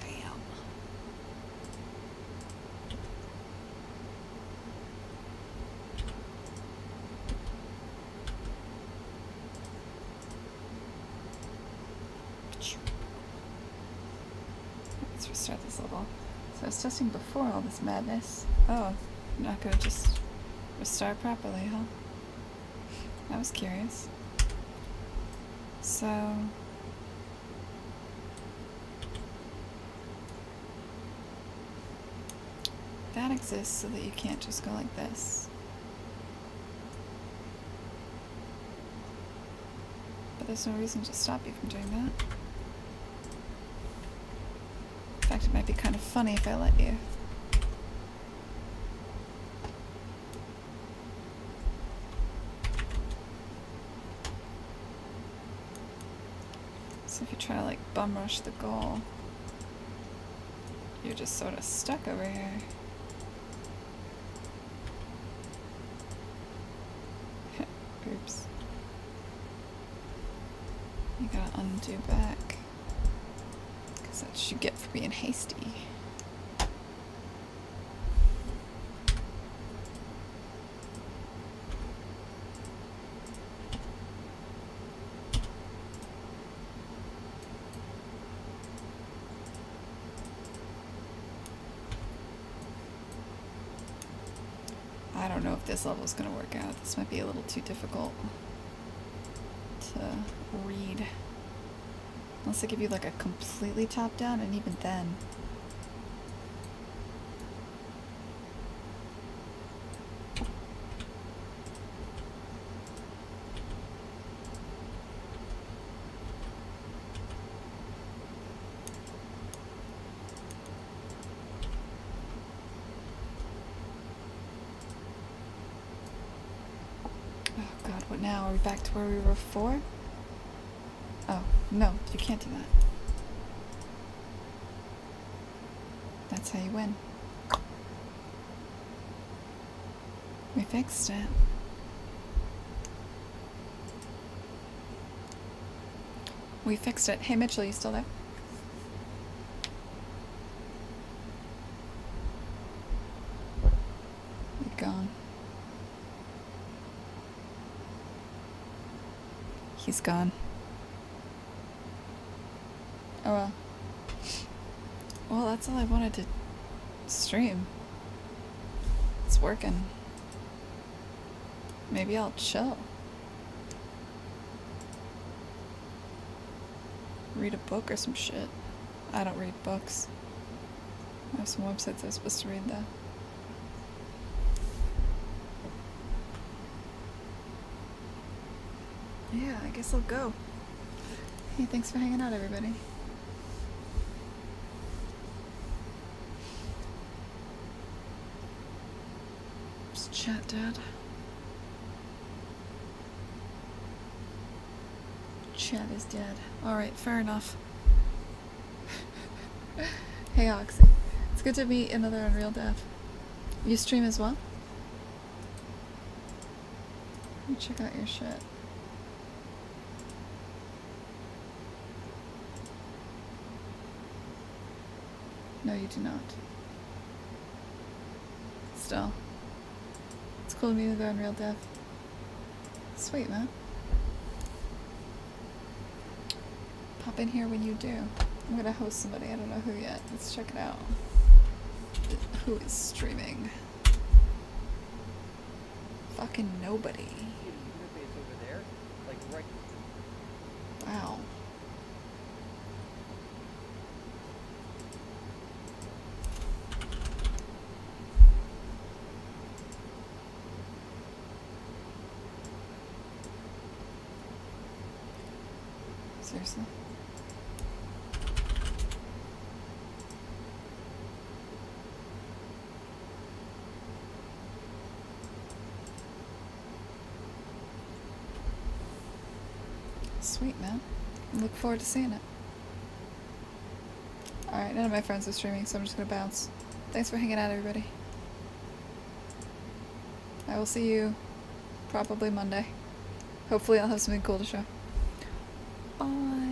Let's restart this level. So I was testing before all this madness. Oh, I'm not gonna just restart properly, huh? I was curious. So that exists so that you can't just go like this. But there's no reason to stop you from doing that. In fact, it might be kind of funny if I let you. So if you try to like bum rush the goal, you're just sort of stuck over here. You gotta undo back. Because that's what you get for being hasty. I don't know if this level is going to work out. This might be a little too difficult to read. Unless they give you like a completely top down, and even then. Oh god, what now? Are we back to where we were before? Oh, no, you can't do that. That's how you win. We fixed it. We fixed it. Hey Mitchell, you still there? You're gone. He's gone. Oh well. Well, that's all I wanted to stream. It's working. Maybe I'll chill. Read a book or some shit. I don't read books. I have some websites I'm supposed to read though. Yeah, I guess I'll go. Hey, thanks for hanging out, everybody. Just chat, Dad. Chat is dead. Alright, fair enough. Hey, Oxy. It's good to meet another Unreal Dev. You stream as well? Let me check out your shit. No, you do not. Still. It's cool to meet another Unreal Dev. Sweet, man. Pop in here when you do. I'm gonna host somebody, I don't know who yet. Let's check it out. Who is streaming? Fucking nobody. Wow. Seriously? Sweet, man. I look forward to seeing it. Alright, none of my friends are streaming, so I'm just gonna bounce. Thanks for hanging out, everybody. I will see you probably Monday. Hopefully I'll have something cool to show. Bye.